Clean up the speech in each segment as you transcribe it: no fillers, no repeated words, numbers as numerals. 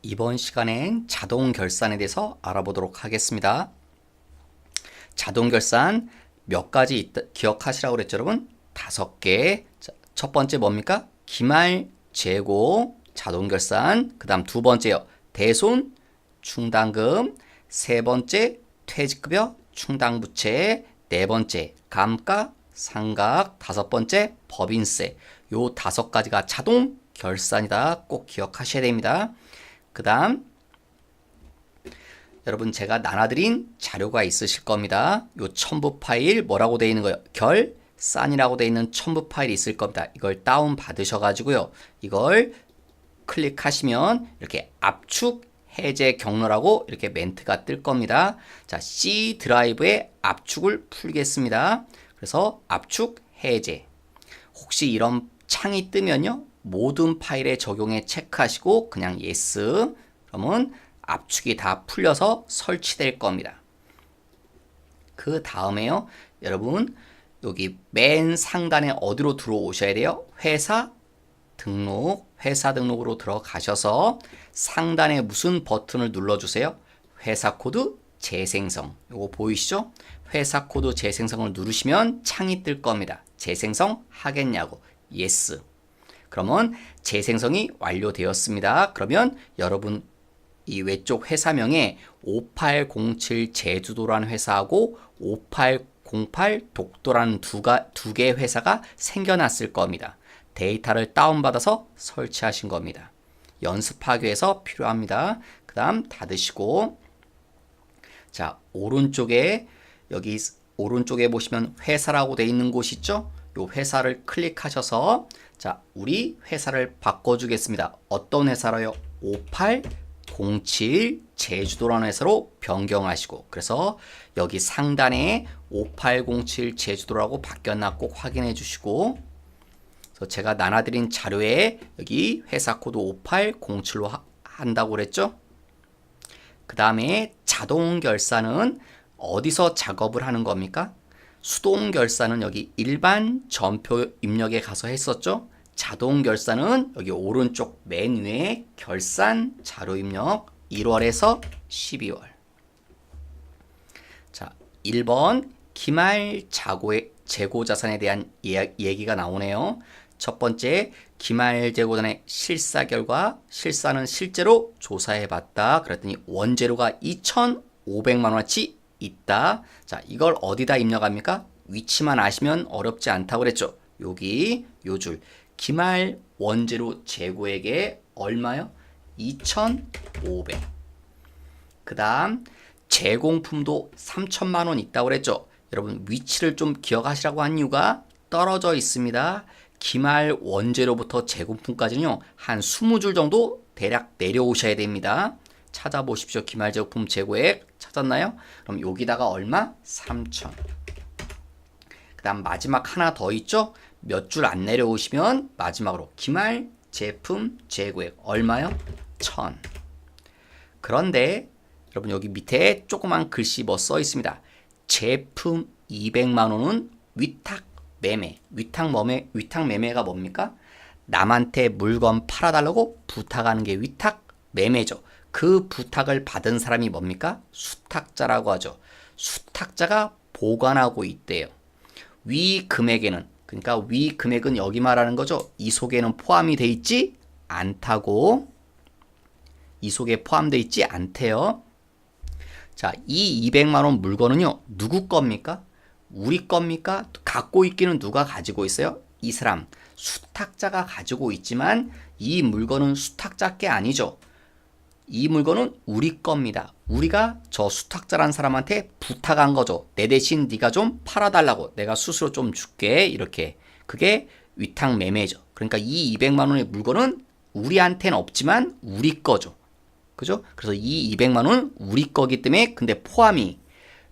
이번 시간엔 자동 결산에 대해서 알아보도록 하겠습니다. 자동 결산 몇 가지 기억하시라고 그랬죠, 여러분? 5개. 첫 번째 뭡니까? 기말, 재고, 자동 결산. 그 다음 두 번째요. 대손, 충당금. 세 번째, 퇴직급여, 충당부채. 네 번째, 감가, 상각. 다섯 번째, 법인세. 요 5가지가 자동 결산이다. 꼭 기억하셔야 됩니다. 그 다음 여러분 제가 나눠드린 자료가 있으실 겁니다. 요 첨부 파일 뭐라고 되어 있는 거예요? 결산이라고 되어 있는 첨부 파일이 있을 겁니다. 이걸 다운 받으셔가지고요. 이걸 클릭하시면 이렇게 압축 해제 경로라고 이렇게 멘트가 뜰 겁니다. 자, C 드라이브에 압축을 풀겠습니다. 그래서 압축 해제. 혹시 이런 창이 뜨면요. 모든 파일에 적용해 체크하시고 그냥 yes. 그러면 압축이 다 풀려서 설치될 겁니다. 그 다음에요. 여러분 여기 맨 상단에 어디로 들어오셔야 돼요? 회사 등록으로 들어가셔서 상단에 무슨 버튼을 눌러주세요? 회사 코드 재생성. 요거 보이시죠? 회사 코드 재생성을 누르시면 창이 뜰 겁니다. 재생성 하겠냐고. yes. 그러면 재생성이 완료되었습니다. 그러면 여러분 이 외쪽 회사명에 5807 제주도라는 회사하고 5808 독도라는 두 개의 회사가 생겨났을 겁니다. 데이터를 다운받아서 설치하신 겁니다. 연습하기 위해서 필요합니다. 그 다음 닫으시고 자 오른쪽에 여기 오른쪽에 보시면 회사라고 되어 있는 곳 있죠? 요 회사를 클릭하셔서 자 우리 회사를 바꿔주겠습니다. 어떤 회사로요? 5807 제주도라는 회사로 변경하시고 그래서 여기 상단에 5807 제주도라고 바뀌었나 꼭 확인해 주시고 그래서 제가 나눠드린 자료에 여기 회사 코드 5807로 한다고 그랬죠? 그 다음에 자동 결산은 어디서 작업을 하는 겁니까? 수동 결산은 여기 일반 전표 입력에 가서 했었죠. 자동 결산은 여기 오른쪽 맨 위에 결산 자료 입력 1월에서 12월. 자, 1번 기말 재고 자산에 대한 얘기가 나오네요. 첫 번째 기말 재고자산의 실사 결과 실사는 실제로 조사해 봤다. 그랬더니 원재료가 2,500만 원어치 있다. 자, 이걸 어디다 입력합니까? 위치만 아시면 어렵지 않다고 그랬죠. 여기 요 줄 기말 원재료 재고액에 얼마요? 2,500. 그 다음 제공품도 3천만 원 있다고 그랬죠. 여러분 위치를 좀 기억하시라고 한 이유가 떨어져 있습니다. 기말 원재료부터 제공품까지는요. 한 20줄 정도 대략 내려오셔야 됩니다. 찾아보십시오. 기말 제품 재고액 찾았나요? 그럼 여기다가 얼마? 3천. 그 다음 마지막 하나 더 있죠? 몇 줄 안 내려오시면 마지막으로 기말 제품 재고액 얼마요? 1,000. 그런데 여러분 여기 밑에 조그만 글씨 뭐 써 있습니다. 제품 200만 원은 위탁 매매. 위탁 매매가 뭡니까? 남한테 물건 팔아달라고 부탁하는 게 위탁 매매죠. 그 부탁을 받은 사람이 뭡니까? 수탁자라고 하죠. 수탁자가 보관하고 있대요. 위 금액에는 그러니까 위 금액은 여기 말하는 거죠. 이 속에는 포함이 돼 있지 않다고. 이 속에 포함되어 있지 않대요. 자, 이 200만 원 물건은요. 누구 겁니까? 우리 겁니까? 갖고 있기는 누가 가지고 있어요? 이 사람 수탁자가 가지고 있지만 이 물건은 수탁자께 아니죠. 이 물건은 우리 겁니다. 우리가 저 수탁자란 사람한테 부탁한 거죠. 내 대신 네가 좀 팔아달라고. 내가 수수료 좀 줄게. 이렇게. 그게 위탁 매매죠. 그러니까 이 200만 원의 물건은 우리한테는 없지만 우리 거죠. 그죠? 그래서 이 200만 원은 우리 거기 때문에 근데 포함이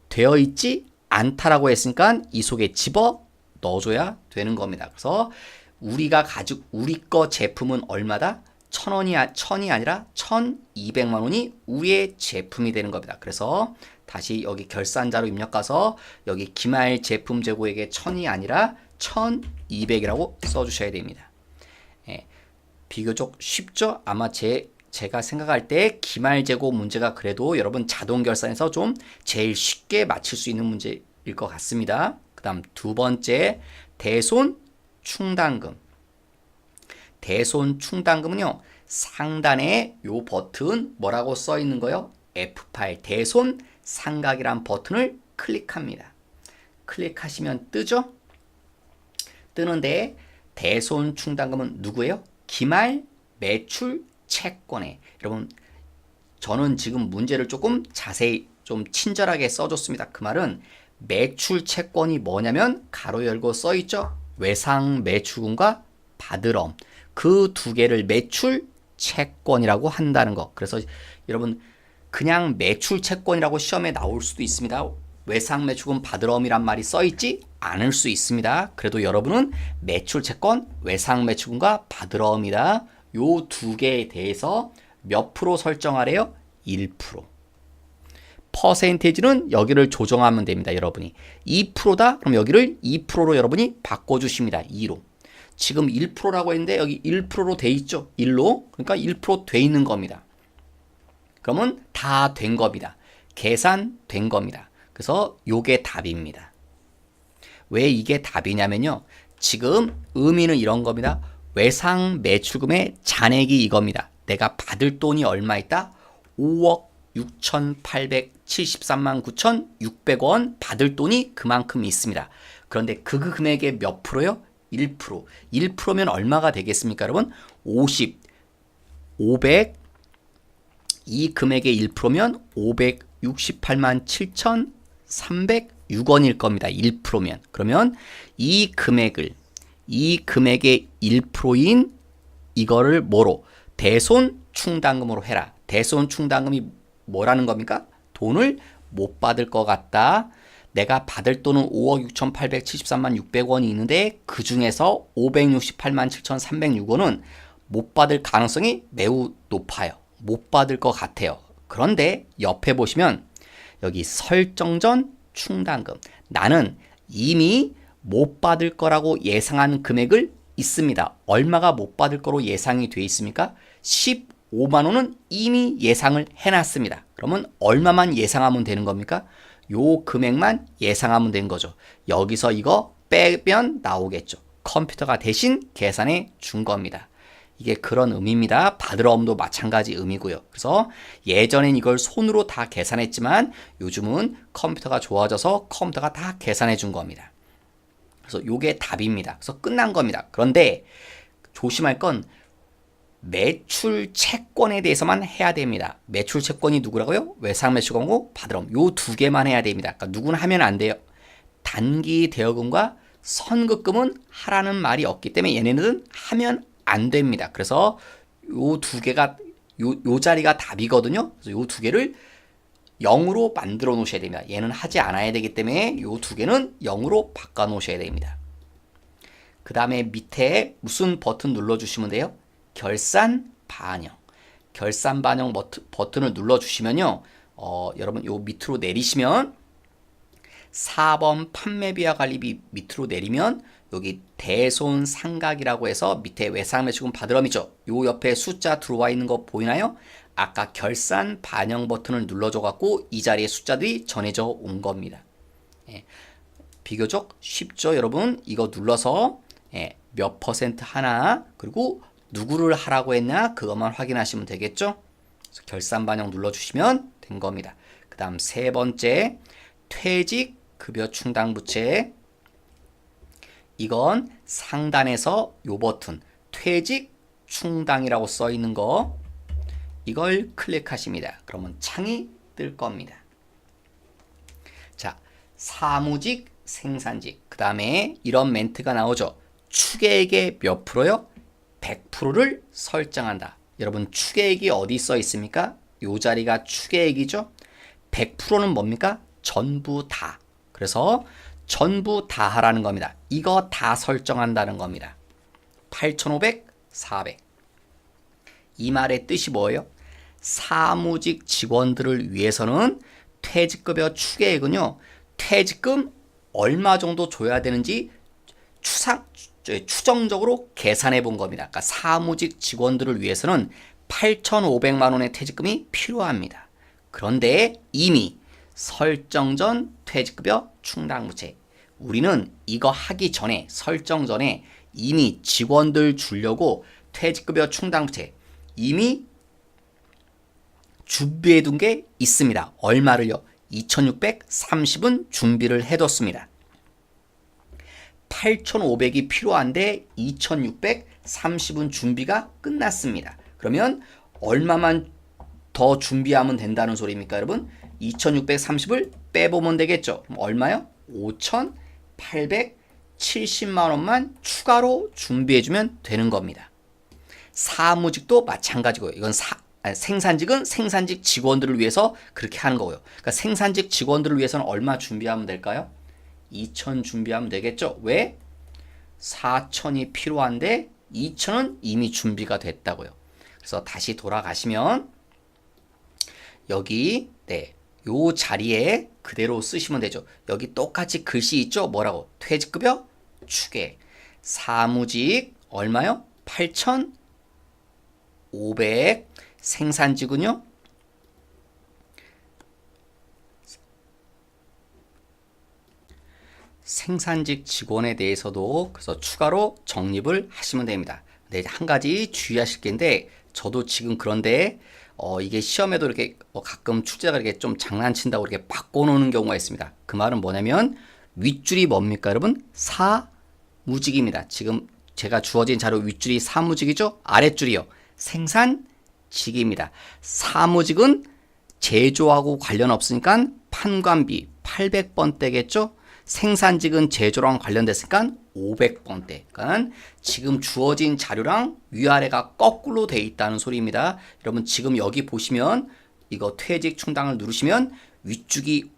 되어 있지 않다라고 했으니까 이 속에 집어 넣어줘야 되는 겁니다. 그래서 우리가 가지고 우리 거 제품은 얼마다? 1,000이 아니라 1,200만 원이 우리의 제품이 되는 겁니다. 그래서 다시 여기 결산자로 입력 가서 여기 기말 제품 재고액에 1,000이 아니라 1,200이라고 써주셔야 됩니다. 예, 비교적 쉽죠? 아마 제 제가 생각할 때 기말재고 문제가 그래도 여러분 자동결산에서 좀 제일 쉽게 맞힐 수 있는 문제일 것 같습니다. 그 다음 두 번째, 대손 충당금. 대손 충당금은요, 상단에 요 버튼 뭐라고 써 있는 거요? F8 대손 상각이란 버튼을 클릭합니다. 클릭하시면 뜨죠? 뜨는데 대손 충당금은 누구예요? 기말 매출 채권에. 여러분, 저는 지금 문제를 조금 자세히 좀 친절하게 써줬습니다. 그 말은 매출 채권이 뭐냐면 가로 열고 써 있죠? 외상 매출금과 받을엄. 그 두 개를 매출 채권이라고 한다는 거. 그래서 여러분, 그냥 매출 채권이라고 시험에 나올 수도 있습니다. 외상 매출금 받을엄이란 말이 써 있지 않을 수 있습니다. 그래도 여러분은 매출 채권, 외상 매출금과 받을엄이다. 요 두 개에 대해서 몇 프로 설정하래요? 1%. 퍼센테이지는 여기를 조정하면 됩니다. 여러분이 2%다? 그럼 여기를 2%로 여러분이 바꿔주십니다. 2로. 지금 1%라고 했는데 여기 1%로 돼 있죠. 1로. 그러니까 1% 돼 있는 겁니다. 그러면 다 된 겁니다. 계산된 겁니다. 그래서 요게 답입니다. 왜 이게 답이냐면요. 지금 의미는 이런 겁니다. 외상 매출금의 잔액이 이겁니다. 내가 받을 돈이 얼마 있다? 5억 6,873만 9,600원 받을 돈이 그만큼 있습니다. 그런데 그 금액의 몇 프로요? 1%. 1%면 얼마가 되겠습니까, 여러분? 50, 500, 이 금액의 1%면 568만 7,306원일 겁니다. 1%면. 그러면 이 금액의 1%인 이거를 뭐로? 대손 충당금으로 해라. 대손 충당금이 뭐라는 겁니까? 돈을 못 받을 것 같다. 내가 받을 돈은 5억 6,873만 600원이 있는데 그 중에서 568만 7,306원은 못 받을 가능성이 매우 높아요. 못 받을 것 같아요. 그런데 옆에 보시면 여기 설정 전 충당금. 나는 이미 못 받을 거라고 예상한 금액을 있습니다. 얼마가 못 받을 거로 예상이 돼 있습니까? 15만 원은 이미 예상을 해놨습니다. 그러면 얼마만 예상하면 되는 겁니까? 요 금액만 예상하면 되는 거죠. 여기서 이거 빼면 나오겠죠. 컴퓨터가 대신 계산해 준 겁니다. 이게 그런 의미입니다. 받을엄도 마찬가지 의미고요. 그래서 예전엔 이걸 손으로 다 계산했지만 요즘은 컴퓨터가 좋아져서 컴퓨터가 다 계산해 준 겁니다. 그래서 요게 답입니다. 그래서 끝난 겁니다. 그런데 조심할 건 매출 채권에 대해서만 해야 됩니다. 매출 채권이 누구라고요? 외상 매출금고 받을엄. 요 두 개만 해야 됩니다. 그러니까 누구는 하면 안 돼요. 단기 대여금과 선급금은 하라는 말이 없기 때문에 얘네는 하면 안 됩니다. 그래서 요 두 개가 요 자리가 답이거든요. 그래서 요 두 개를 0으로 만들어 놓으셔야 됩니다. 얘는 하지 않아야 되기 때문에 요 두 개는 0으로 바꿔 놓으셔야 됩니다. 그 다음에 밑에 무슨 버튼 눌러주시면 돼요? 결산 반영. 결산 반영 버튼을 눌러주시면요. 여러분 요 밑으로 내리시면 4번 판매비와 관리비 밑으로 내리면 여기 대손 상각이라고 해서 밑에 외상 매출금 받을엄이죠. 요 옆에 숫자 들어와 있는 거 보이나요? 아까 결산 반영 버튼을 눌러줘 갖고 이 자리에 숫자들이 전해져 온 겁니다. 예, 비교적 쉽죠, 여러분? 이거 눌러서 몇 퍼센트 하나 그리고 누구를 하라고 했냐 그것만 확인하시면 되겠죠. 그래서 결산 반영 눌러주시면 된 겁니다. 그 다음 세 번째 퇴직 급여 충당 부채. 이건 상단에서 요 버튼 퇴직 충당이라고 써 있는 거 이걸 클릭하십니다. 그러면 창이 뜰 겁니다. 자, 사무직, 생산직. 그 다음에 이런 멘트가 나오죠. 추계액의 몇 프로요? 100%를 설정한다. 여러분 추계액이 어디 써 있습니까? 요 자리가 추계액이죠. 100%는 뭡니까? 전부 다. 그래서 전부 다 하라는 겁니다. 이거 다 설정한다는 겁니다. 8,500, 400. 이 말의 뜻이 뭐예요? 사무직 직원들을 위해서는 퇴직급여 추계액은요. 퇴직금 얼마 정도 줘야 되는지 추정적으로 계산해 본 겁니다. 그러니까 사무직 직원들을 위해서는 8,500만 원의 퇴직금이 필요합니다. 그런데 이미 설정 전 퇴직급여 충당부채, 우리는 이거 하기 전에, 설정 전에 이미 직원들 주려고 퇴직급여 충당부채 이미 준비해 둔 게 있습니다. 얼마를요? 2,630은 준비를 해뒀습니다. 8,500이 필요한데 2,630은 준비가 끝났습니다. 그러면 얼마만 더 준비하면 된다는 소리입니까, 여러분? 2,630을 빼보면 되겠죠. 그럼 얼마요? 5,870만 원만 추가로 준비해주면 되는 겁니다. 사무직도 마찬가지고요. 이건 생산직은 생산직 직원들을 위해서 그렇게 하는 거고요. 그러니까 생산직 직원들을 위해서는 얼마 준비하면 될까요? 2,000 준비하면 되겠죠. 왜? 4,000이 필요한데 2,000은 이미 준비가 됐다고요. 그래서 다시 돌아가시면 여기 요 자리에 그대로 쓰시면 되죠. 여기 똑같이 글씨 있죠? 뭐라고? 퇴직급여 추계. 사무직 얼마요? 8,500. 생산직은요? 생산직 직원에 대해서도 그래서 추가로 적립을 하시면 됩니다. 네, 한 가지 주의하실 게인데, 저도 지금 그런데 이게 시험에도 이렇게 가끔 출제자가 이렇게 좀 장난친다고 이렇게 바꿔놓는 경우가 있습니다. 그 말은 뭐냐면 윗줄이 뭡니까, 여러분? 사무직입니다. 지금 제가 주어진 자료 윗줄이 사무직이죠? 아랫줄이요. 생산직입니다. 사무직은 제조하고 관련 없으니까 판관비 800번대겠죠? 생산직은 제조랑 관련됐으니까 500번대. 그러니까 지금 주어진 자료랑 위아래가 거꾸로 돼 있다는 소리입니다. 여러분 지금 여기 보시면 이거 퇴직 충당을 누르시면 위쪽이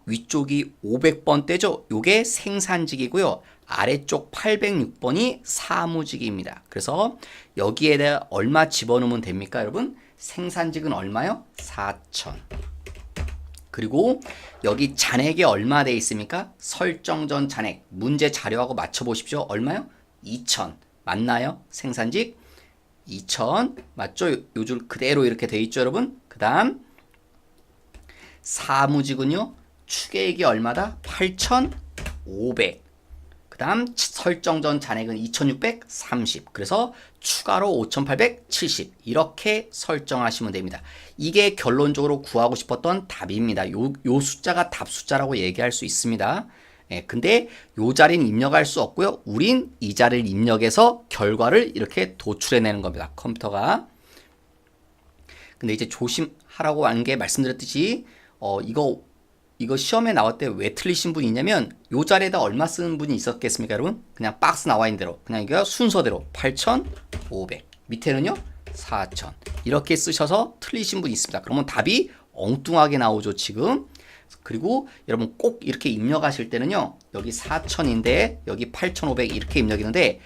500번대죠. 요게 생산직이고요. 아래쪽 806번이 사무직입니다. 그래서 여기에 대해 얼마 집어넣으면 됩니까, 여러분? 생산직은 얼마요? 4,000. 그리고 여기 잔액이 얼마 돼 있습니까? 설정 전 잔액. 문제 자료하고 맞춰보십시오. 얼마요? 2,000. 맞나요? 생산직 2,000. 맞죠? 요 줄 그대로 이렇게 돼 있죠, 여러분? 그 다음 사무직은요. 추계액이 얼마다? 8,500. 그 다음 설정 전 잔액은 2,630. 그래서 추가로 5,870. 이렇게 설정하시면 됩니다. 이게 결론적으로 구하고 싶었던 답입니다. 요 숫자가 답 숫자라고 얘기할 수 있습니다. 근데 요 자리는 입력할 수 없고요. 우린 이 자리를 입력해서 결과를 이렇게 도출해내는 겁니다. 컴퓨터가. 근데 이제 조심하라고 하는 게 말씀드렸듯이 이거 시험에 나올 때 왜 틀리신 분이 있냐면 요 자리에다 얼마 쓰는 분이 있었겠습니까, 여러분? 그냥 박스 나와 있는 대로 그냥 이거 순서대로 8,500 밑에는요 4,000 이렇게 쓰셔서 틀리신 분이 있습니다. 그러면 답이 엉뚱하게 나오죠 지금. 그리고 여러분 꼭 이렇게 입력하실 때는요 여기 4,000인데 여기 8,500 이렇게 입력이는데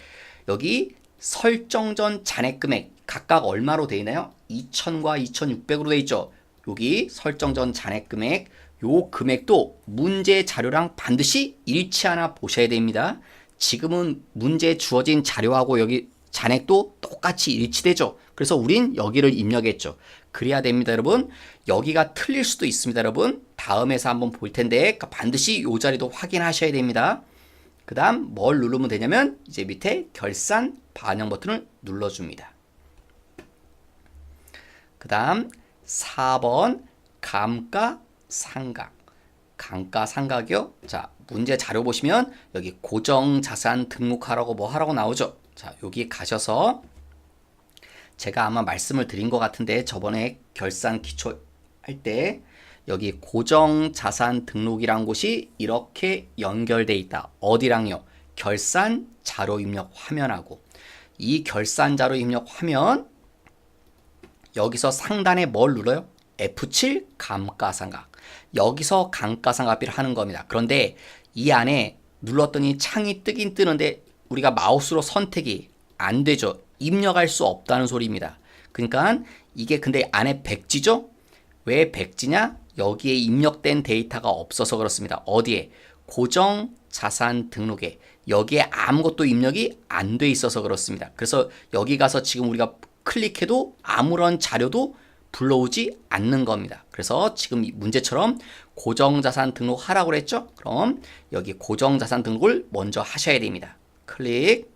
여기 설정 전 잔액 금액 각각 얼마로 되어 있나요? 2,000과 2,600으로 되어 있죠. 여기 설정 전 잔액 금액 요 금액도 문제 자료랑 반드시 일치하나 보셔야 됩니다. 지금은 문제 주어진 자료하고 여기 잔액도 똑같이 일치되죠. 그래서 우린 여기를 입력했죠. 그래야 됩니다, 여러분. 여기가 틀릴 수도 있습니다, 여러분. 다음에서 한번 볼 텐데 반드시 요 자리도 확인하셔야 됩니다. 그 다음 뭘 누르면 되냐면 이제 밑에 결산 반영 버튼을 눌러줍니다. 그 다음 4번 감가상각. 감가상각이요. 자, 문제 자료 보시면 여기 고정자산 등록하라고 뭐 하라고 나오죠. 자, 여기 가셔서 제가 아마 말씀을 드린 것 같은데 저번에 결산 기초 할 때 여기 고정자산 등록이란 곳이 이렇게 연결돼 있다. 어디랑요? 결산 자료 입력 화면하고. 이 결산 자료 입력 화면 여기서 상단에 뭘 눌러요? F7 감가상각. 여기서 감가상각비를 하는 겁니다. 그런데 이 안에 눌렀더니 창이 뜨긴 뜨는데 우리가 마우스로 선택이 안 되죠. 입력할 수 없다는 소리입니다. 그러니까 이게 근데 안에 백지죠? 왜 백지냐? 여기에 입력된 데이터가 없어서 그렇습니다. 어디에? 고정자산 등록에. 여기에 아무것도 입력이 안 돼 있어서 그렇습니다. 그래서 여기 가서 지금 우리가 클릭해도 아무런 자료도 불러오지 않는 겁니다. 그래서 지금 이 문제처럼 고정자산 등록하라고 그랬죠? 그럼 여기 고정자산 등록을 먼저 하셔야 됩니다. 클릭.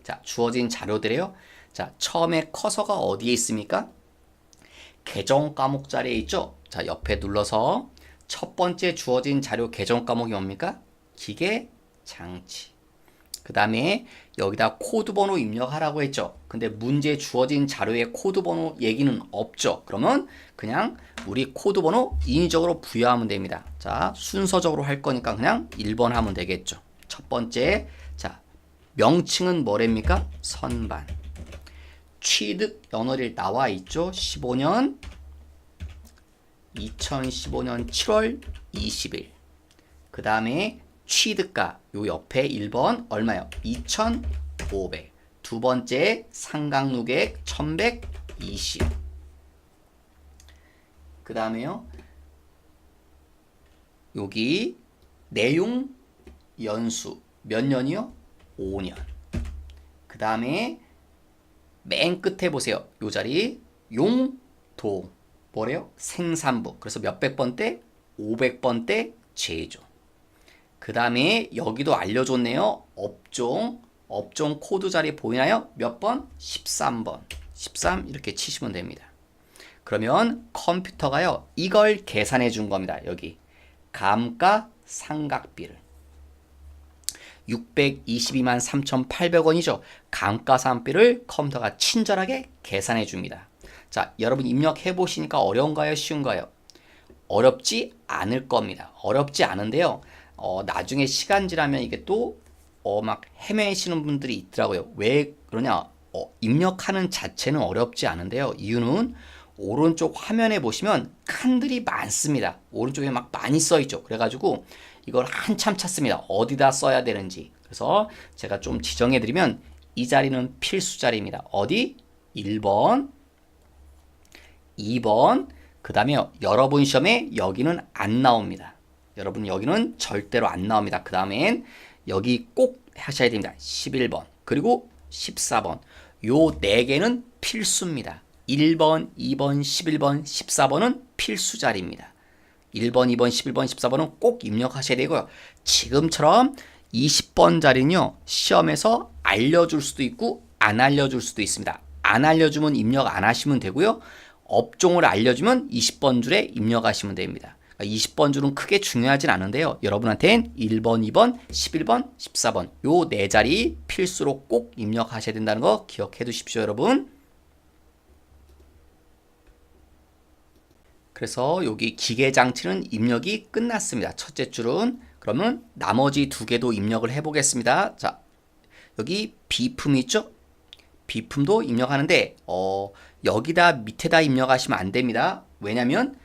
자, 주어진 자료들이에요. 자, 처음에 커서가 어디에 있습니까? 계정 과목 자리에 있죠? 자, 옆에 눌러서 첫 번째 주어진 자료 계정 과목이 뭡니까? 기계 장치. 그 다음에 여기다 코드 번호 입력하라고 했죠. 근데 문제에 주어진 자료에 코드 번호 얘기는 없죠. 그러면 그냥 우리 코드 번호 인위적으로 부여하면 됩니다. 자, 순서적으로 할 거니까 그냥 1번 하면 되겠죠. 첫 번째, 자, 명칭은 뭐랍니까? 선반. 취득 연월일 나와 있죠. 2015년 7월 20일. 그 다음에 취득가 요 옆에 1번 얼마요? 2,500. 두 번째 상각누계액 1,120. 그 다음에요. 여기 내용 연수 몇 년이요? 5년. 그 다음에 맨 끝에 보세요. 요 자리 용도 뭐래요? 생산부. 그래서 몇백 번대? 500번대 제조. 그 다음에 여기도 알려줬네요. 업종 코드 자리 보이나요? 몇 번? 13번. 13 이렇게 치시면 됩니다. 그러면 컴퓨터가요. 이걸 계산해 준 겁니다. 여기 감가상각비를 622만 3,800원이죠. 감가상각비를 컴퓨터가 친절하게 계산해 줍니다. 자, 여러분 입력해 보시니까 어려운가요? 쉬운가요? 어렵지 않을 겁니다. 어렵지 않은데요. 나중에 시간 지나면 이게 또 막 헤매시는 분들이 있더라고요. 왜 그러냐? 입력하는 자체는 어렵지 않은데요. 이유는 오른쪽 화면에 보시면 칸들이 많습니다. 오른쪽에 막 많이 써 있죠. 그래가지고 이걸 한참 찾습니다. 어디다 써야 되는지. 그래서 제가 좀 지정해 드리면 이 자리는 필수 자리입니다. 어디? 1번, 2번, 그 다음에 여러분 시험에 여기는 안 나옵니다. 여러분 여기는 절대로 안 나옵니다. 그 다음엔 여기 꼭 하셔야 됩니다. 11번 그리고 14번 요 4개는 필수입니다. 1번, 2번, 11번, 14번은 필수 자리입니다. 1번, 2번, 11번, 14번은 꼭 입력하셔야 되고요. 지금처럼 20번 자리는요. 시험에서 알려줄 수도 있고 안 알려줄 수도 있습니다. 안 알려주면 입력 안 하시면 되고요. 업종을 알려주면 20번 줄에 입력하시면 됩니다. 20번 줄은 크게 중요하진 않은데요. 여러분한테는 1번, 2번, 11번, 14번 요 4자리 필수로 꼭 입력하셔야 된다는 거 기억해 두십시오, 여러분. 그래서 여기 기계장치는 입력이 끝났습니다. 첫째 줄은. 그러면 나머지 2개도 입력을 해보겠습니다. 자, 여기 비품이 있죠? 비품도 입력하는데 여기다 밑에다 입력하시면 안 됩니다. 왜냐면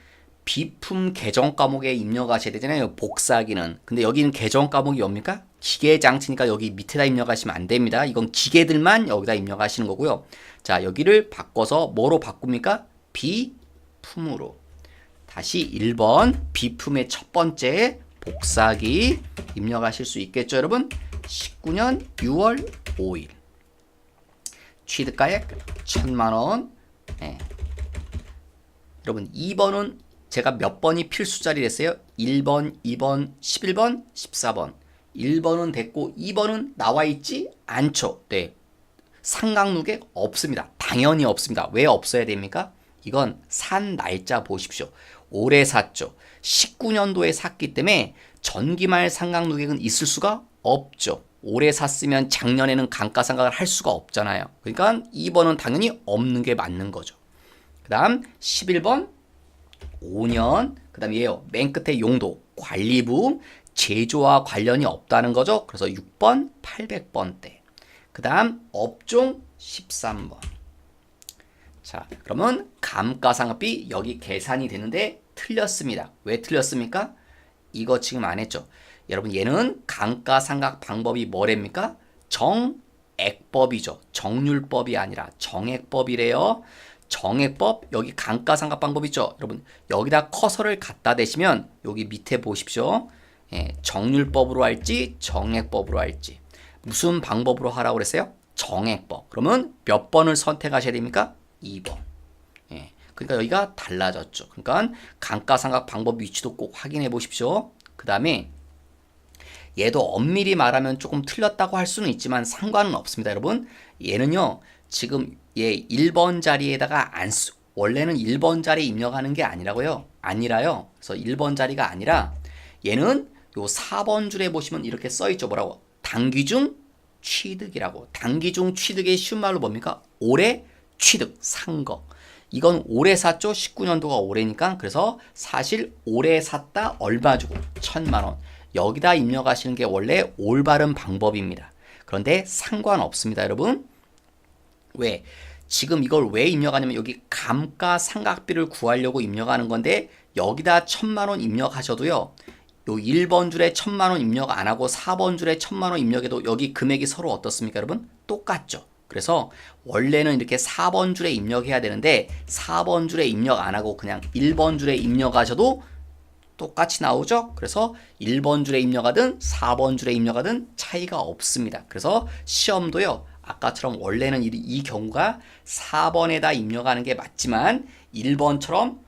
비품 계정 과목에 입력하셔야 되잖아요. 복사기는. 근데 여기는 계정 과목이 뭡니까? 기계장치니까 여기 밑에다 입력하시면 안 됩니다. 이건 기계들만 여기다 입력하시는 거고요. 자, 여기를 바꿔서 뭐로 바꿉니까? 비품으로. 다시 1번 비품의 첫 번째 복사기 입력하실 수 있겠죠, 여러분? 19년 6월 5일. 취득가액 1,000만원. 네. 여러분 2번은 제가 몇 번이 필수 자리 됐어요? 1번, 2번, 11번, 14번. 1번은 됐고 2번은 나와 있지 않죠. 네. 상각누계 없습니다. 당연히 없습니다. 왜 없어야 됩니까? 이건 산 날짜 보십시오. 올해 샀죠. 19년도에 샀기 때문에 전기말 상각누계는 있을 수가 없죠. 올해 샀으면 작년에는 감가상각을 할 수가 없잖아요. 그러니까 2번은 당연히 없는 게 맞는 거죠. 그 다음 11번 5년, 그 다음에 얘요. 맨 끝에 용도, 관리부, 제조와 관련이 없다는 거죠. 그래서 6번, 800번대. 그 다음 업종 13번. 자, 그러면 감가상각비 여기 계산이 되는데 틀렸습니다. 왜 틀렸습니까? 이거 지금 안 했죠. 여러분 얘는 감가상각 방법이 뭐랍니까? 정액법이죠. 정률법이 아니라 정액법이래요. 정액법 여기 감가상각 방법 있죠. 여러분 여기다 커서를 갖다 대시면 여기 밑에 보십시오. 정률법으로 할지 정액법으로 할지 무슨 방법으로 하라고 그랬어요? 정액법. 그러면 몇 번을 선택하셔야 됩니까? 2번. 예. 그러니까 여기가 달라졌죠. 그러니까 감가상각 방법 위치도 꼭 확인해 보십시오. 그 다음에 얘도 엄밀히 말하면 조금 틀렸다고 할 수는 있지만 상관은 없습니다, 여러분. 얘는요, 지금 얘 1번 자리에다가 원래는 1번 자리에 입력하는 게 아니라고요. 아니라요. 그래서 1번 자리가 아니라 얘는 요 4번 줄에 보시면 이렇게 써 있죠. 뭐라고? 단기중 취득이라고. 단기중 취득의 쉬운 말로 뭡니까? 올해 취득, 산 거. 이건 올해 샀죠. 19년도가 올해니까. 그래서 사실 올해 샀다 얼마 주고 1,000만 원. 여기다 입력하시는 게 원래 올바른 방법입니다. 그런데 상관없습니다, 여러분. 왜? 지금 이걸 왜 입력하냐면 여기 감가상각비를 구하려고 입력하는 건데 여기다 1,000만 원 입력하셔도요. 요 1번 줄에 1,000만 원 입력 안 하고 4번 줄에 1,000만 원 입력해도 여기 금액이 서로 어떻습니까, 여러분? 똑같죠. 그래서 원래는 이렇게 4번 줄에 입력해야 되는데 4번 줄에 입력 안 하고 그냥 1번 줄에 입력하셔도 똑같이 나오죠. 그래서 1번 줄에 입력하든 4번 줄에 입력하든 차이가 없습니다. 그래서 시험도요. 아까처럼 원래는 이 경우가 4번에다 입력하는 게 맞지만 1번처럼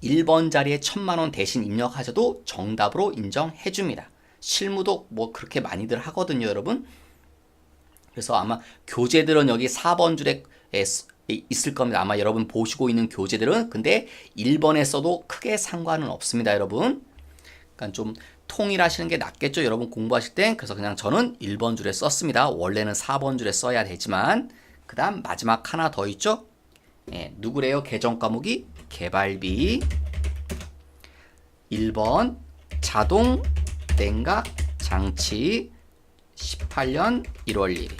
1번 자리에 1,000만 원 대신 입력하셔도 정답으로 인정해 줍니다. 실무도 뭐 그렇게 많이들 하거든요, 여러분. 그래서 아마 교재들은 여기 4번 줄에 있을 겁니다. 아마 여러분 보시고 있는 교재들은. 근데 1번에 써도 크게 상관은 없습니다, 여러분. 그러니까 좀 통일하시는 게 낫겠죠, 여러분 공부하실 땐. 그래서 그냥 저는 1번 줄에 썼습니다. 원래는 4번 줄에 써야 되지만. 그 다음 마지막 하나 더 있죠. 예, 누구래요? 계정 과목이 개발비. 1번 자동 냉각 장치 18년 1월 1일.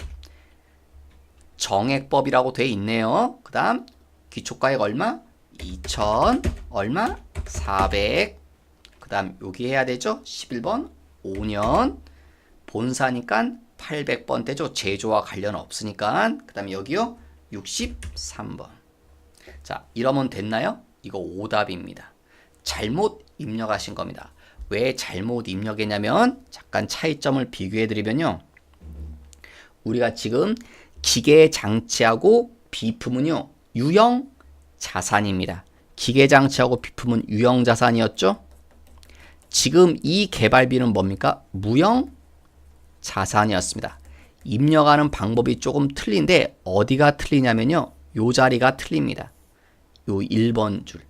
정액법이라고 돼 있네요. 그 다음 기초가액 얼마? 2,000 얼마? 400. 그 다음 여기 해야 되죠? 11번 5년. 본사니까 800번 되죠. 제조와 관련 없으니까. 그 다음에 여기요 63번. 자, 이러면 됐나요? 이거 오답입니다. 잘못 입력하신 겁니다. 왜 잘못 입력했냐면 잠깐 차이점을 비교해 드리면요. 우리가 지금 기계 장치하고 비품은요. 유형 자산입니다. 기계 장치하고 비품은 유형 자산이었죠? 지금 이 개발비는 뭡니까? 무형 자산이었습니다. 입력하는 방법이 조금 틀린데 어디가 틀리냐면요. 요 자리가 틀립니다. 요 1번 줄.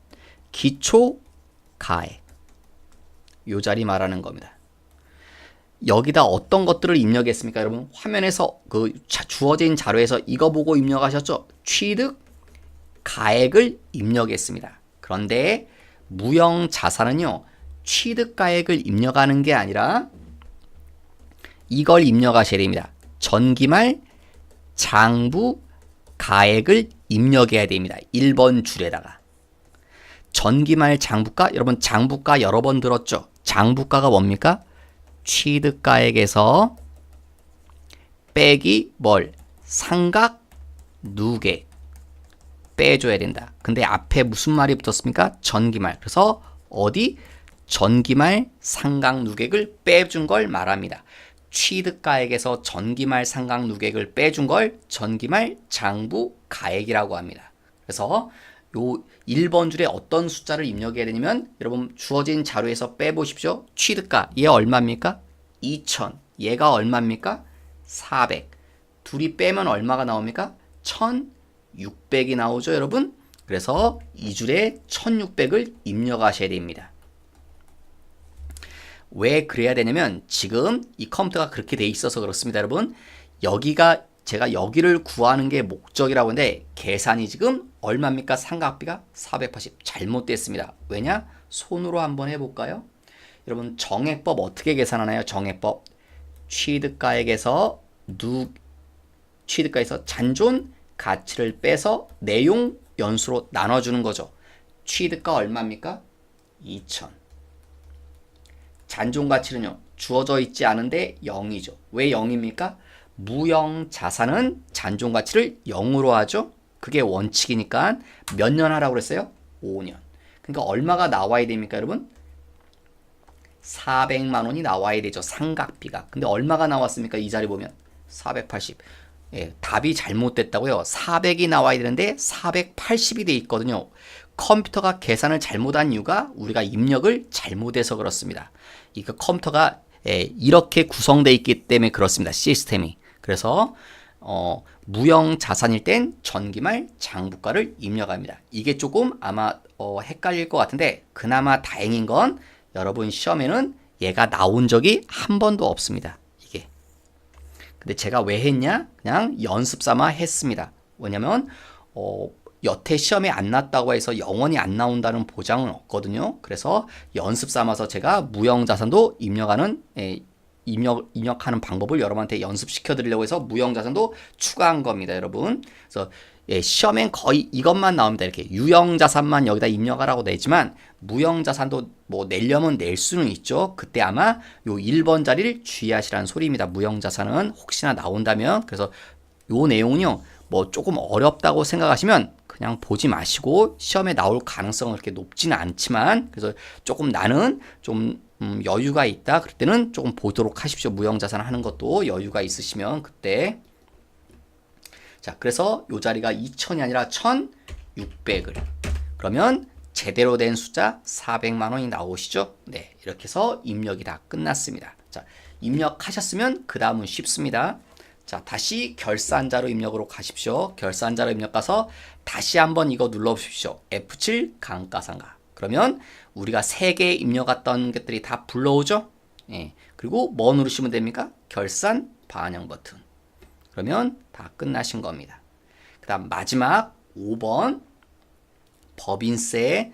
기초 가액. 요 자리 말하는 겁니다. 여기다 어떤 것들을 입력했습니까, 여러분? 화면에서 그 주어진 자료에서 이거 보고 입력하셨죠? 취득 가액을 입력했습니다. 그런데 무형 자산은요. 취득 가액을 입력하는 게 아니라 이걸 입력하셔야 됩니다. 전기말 장부 가액을 입력해야 됩니다. 1번 줄에다가. 전기말 장부가, 여러분 장부가 여러 번 들었죠? 장부가가 뭡니까? 취득가액에서 빼기 뭘? 상각 누계 빼줘야 된다. 근데 앞에 무슨 말이 붙었습니까? 전기말. 그래서 어디? 전기말 상각 누객을 빼준 걸 말합니다. 취득가액에서 전기말 상각 누객을 빼준 걸 전기말 장부 가액이라고 합니다. 그래서 요 1번 줄에 어떤 숫자를 입력해야 되냐면 여러분 주어진 자료에서 빼보십시오. 취득가 얘 얼마입니까? 2,000. 얘가 얼마입니까? 400. 둘이 빼면 얼마가 나옵니까? 1,600이 나오죠, 여러분. 그래서 이 줄에 1,600을 입력하셔야 됩니다. 왜 그래야 되냐면 지금 이 컴퓨터가 그렇게 돼 있어서 그렇습니다, 여러분. 여기가 제가 여기를 구하는 게 목적이라고 하는데 계산이 지금 얼마입니까? 상각비가 480. 잘못됐습니다. 왜냐? 손으로 한번 해볼까요? 여러분 정액법 어떻게 계산하나요? 정액법 취득가액에서 취득가에서 잔존 가치를 빼서 내용 연수로 나눠주는 거죠. 취득가 얼마입니까? 2,000. 잔존 가치는요. 주어져 있지 않은데 0이죠. 왜 0입니까? 무형 자산은 잔존 가치를 0으로 하죠. 그게 원칙이니까 몇 년 하라고 그랬어요? 5년. 그러니까 얼마가 나와야 됩니까, 여러분? 400만 원이 나와야 되죠. 상각비가. 근데 얼마가 나왔습니까? 이 자리 보면 480. 답이 잘못됐다고요. 400이 나와야 되는데 480이 돼 있거든요. 컴퓨터가 계산을 잘못한 이유가 우리가 입력을 잘못해서 그렇습니다. 이거 컴퓨터가 이렇게 구성되어 있기 때문에 그렇습니다. 시스템이. 그래서 무형 자산일 땐 전기말 장부가를 입력합니다. 이게 조금 아마 헷갈릴 것 같은데 그나마 다행인 건 여러분 시험에는 얘가 나온 적이 한 번도 없습니다. 이게. 근데 제가 왜 했냐? 그냥 연습 삼아 했습니다. 왜냐면 여태 시험에 안 났다고 해서 영원히 안 나온다는 보장은 없거든요. 그래서 연습 삼아서 제가 무형자산도 입력하는 방법을 여러분한테 연습시켜 드리려고 해서 무형자산도 추가한 겁니다, 여러분. 그래서 시험엔 거의 이것만 나옵니다. 이렇게 유형자산만 여기다 입력하라고 내지만 무형자산도 뭐 내려면 낼 수는 있죠. 그때 아마 요 1번 자리를 주의하시라는 소리입니다. 무형자산은 혹시나 나온다면. 그래서 요 내용은요, 뭐 조금 어렵다고 생각하시면 그냥 보지 마시고 시험에 나올 가능성은 그렇게 높지는 않지만 그래서 조금 나는 좀 여유가 있다 그럴 때는 조금 보도록 하십시오. 무형자산 하는 것도 여유가 있으시면 그때. 자, 그래서 요 자리가 2000이 아니라 1600을 그러면 제대로 된 숫자 400만 원이 나오시죠. 네, 이렇게 해서 입력이 다 끝났습니다. 자, 입력하셨으면 그 다음은 쉽습니다. 자, 다시 결산자료 입력으로 가십시오. 결산자료 입력 가서 다시 한번 이거 눌러보십시오. F7 감가상각. 그러면 우리가 3개 입력했던 것들이 다 불러오죠. 그리고 뭐 누르시면 됩니까? 결산 반영 버튼. 그러면 다 끝나신 겁니다. 그 다음 마지막 5번 법인세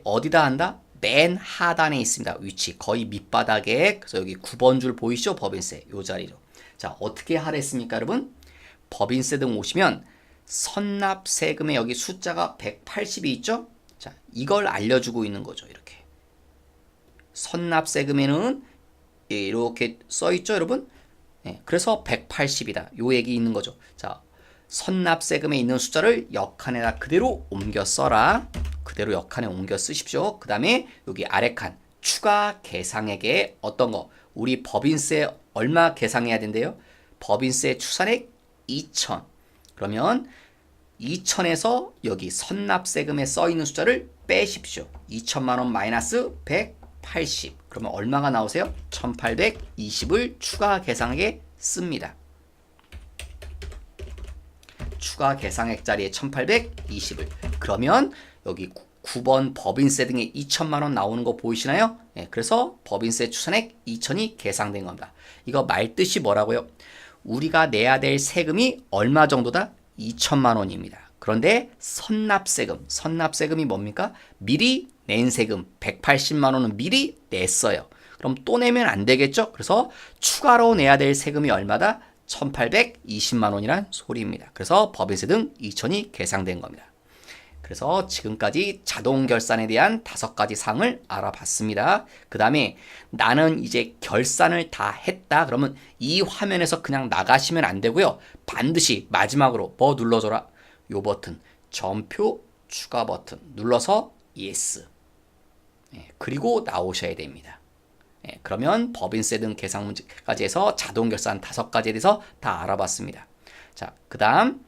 어디다 한다? 맨 하단에 있습니다. 위치 거의 밑바닥에. 그래서 여기 9번 줄 보이시죠? 법인세 요 자리로. 자, 어떻게 하랬습니까, 여러분? 법인세 등 오시면 선납세금에 여기 숫자가 180이 있죠? 자, 이걸 알려주고 있는 거죠. 이렇게. 선납세금에는 이렇게 써있죠, 여러분? 그래서 180이다. 요 얘기 있는 거죠. 자, 선납세금에 있는 숫자를 역한에다 그대로 옮겨 써라. 그대로 역한에 옮겨 쓰십시오. 그 다음에 여기 아래 칸 추가 계상액에 어떤 거? 우리 법인세 얼마 계상해야 된대요? 법인세 추산액 2천. 그러면 2천에서 여기 선납세금에 써있는 숫자를 빼십시오. 2천만 원 마이너스 180. 그러면 얼마가 나오세요? 1820을 추가 계상액에 씁니다. 추가 계상액 자리에 1820을. 그러면 여기 9번 법인세 등에 2천만 원 나오는 거 보이시나요? 그래서 법인세 추산액 2천이 계상된 겁니다. 이거 말뜻이 뭐라고요? 우리가 내야 될 세금이 얼마 정도다? 2천만 원입니다. 그런데 선납세금이 뭡니까? 미리 낸 세금 180만 원은 미리 냈어요. 그럼 또 내면 안 되겠죠? 그래서 추가로 내야 될 세금이 얼마다? 1820만 원이란 소리입니다. 그래서 법인세 등 2천이 계상된 겁니다. 그래서 지금까지 자동 결산에 대한 5가지 사항을 알아봤습니다. 그 다음에 나는 이제 결산을 다 했다. 그러면 이 화면에서 그냥 나가시면 안 되고요. 반드시 마지막으로 뭐 눌러줘라? 요 버튼, 점표 추가 버튼 눌러서 yes. 그리고 나오셔야 됩니다. 그러면 법인세 등 계상 문제까지 해서 자동 결산 5가지에 대해서 다 알아봤습니다. 자, 그 다음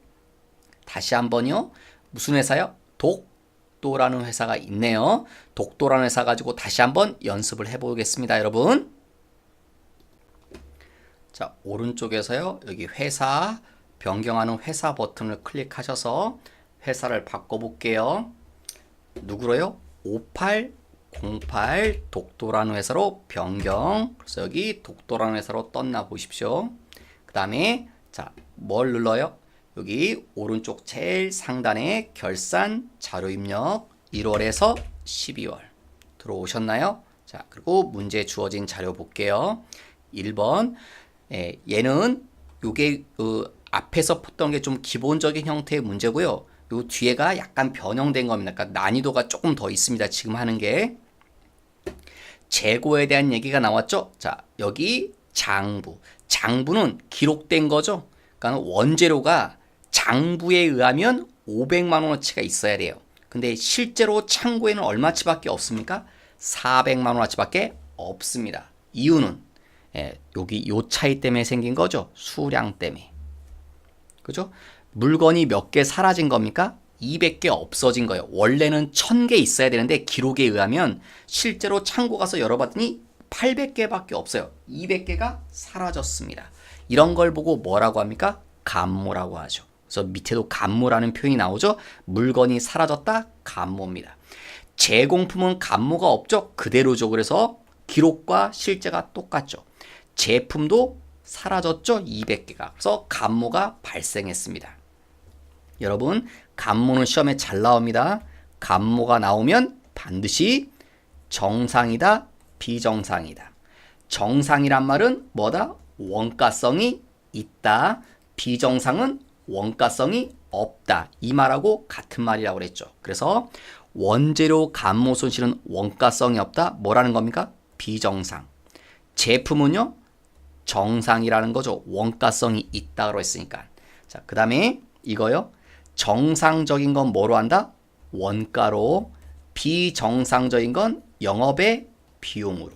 다시 한번요. 무슨 회사요? 독도라는 회사가 있네요. 독도라는 회사 가지고 다시 한번 연습을 해보겠습니다, 여러분. 자, 오른쪽에서요. 여기 회사 변경하는 회사 버튼을 클릭하셔서 회사를 바꿔볼게요. 누구로요? 5808 독도라는 회사로 변경. 그래서 여기 독도라는 회사로 떴나 보십시오. 그 다음에 자, 뭘 눌러요? 여기 오른쪽 제일 상단에 결산 자료 입력 1월에서 12월 들어오셨나요? 자, 그리고 문제 주어진 자료 볼게요. 1번 얘는 요게 앞에서 푸던 게 좀 기본적인 형태의 문제고요. 요 뒤에가 약간 변형된 겁니다. 그러니까 난이도가 조금 더 있습니다. 지금 하는 게 재고에 대한 얘기가 나왔죠. 자, 여기 장부는 기록된 거죠. 그러니까 원재료가 장부에 의하면 500만 원어치가 있어야 돼요. 근데 실제로 창고에는 얼마치밖에 없습니까? 400만 원어치밖에 없습니다. 이유는 여기 요 차이 때문에 생긴 거죠. 수량 때문에. 그죠? 물건이 몇 개 사라진 겁니까? 200개 없어진 거예요. 원래는 1000개 있어야 되는데 기록에 의하면 실제로 창고 가서 열어봤더니 800개밖에 없어요. 200개가 사라졌습니다. 이런 걸 보고 뭐라고 합니까? 감모라고 하죠. 그래서 밑에도 감모라는 표현이 나오죠. 물건이 사라졌다, 감모입니다. 제공품은 감모가 없죠. 그대로죠. 그래서 기록과 실제가 똑같죠. 제품도 사라졌죠. 200개가. 그래서 감모가 발생했습니다. 여러분, 감모는 시험에 잘 나옵니다. 감모가 나오면 반드시 정상이다, 비정상이다. 정상이란 말은 뭐다? 원가성이 있다. 비정상은 원가성이 없다. 이 말하고 같은 말이라고 그랬죠. 그래서 원재료 감모 손실은 원가성이 없다. 뭐라는 겁니까? 비정상. 제품은요? 정상이라는 거죠. 원가성이 있다고 했으니까. 자, 그 다음에 이거요. 정상적인 건 뭐로 한다? 원가로. 비정상적인 건 영업의 비용으로.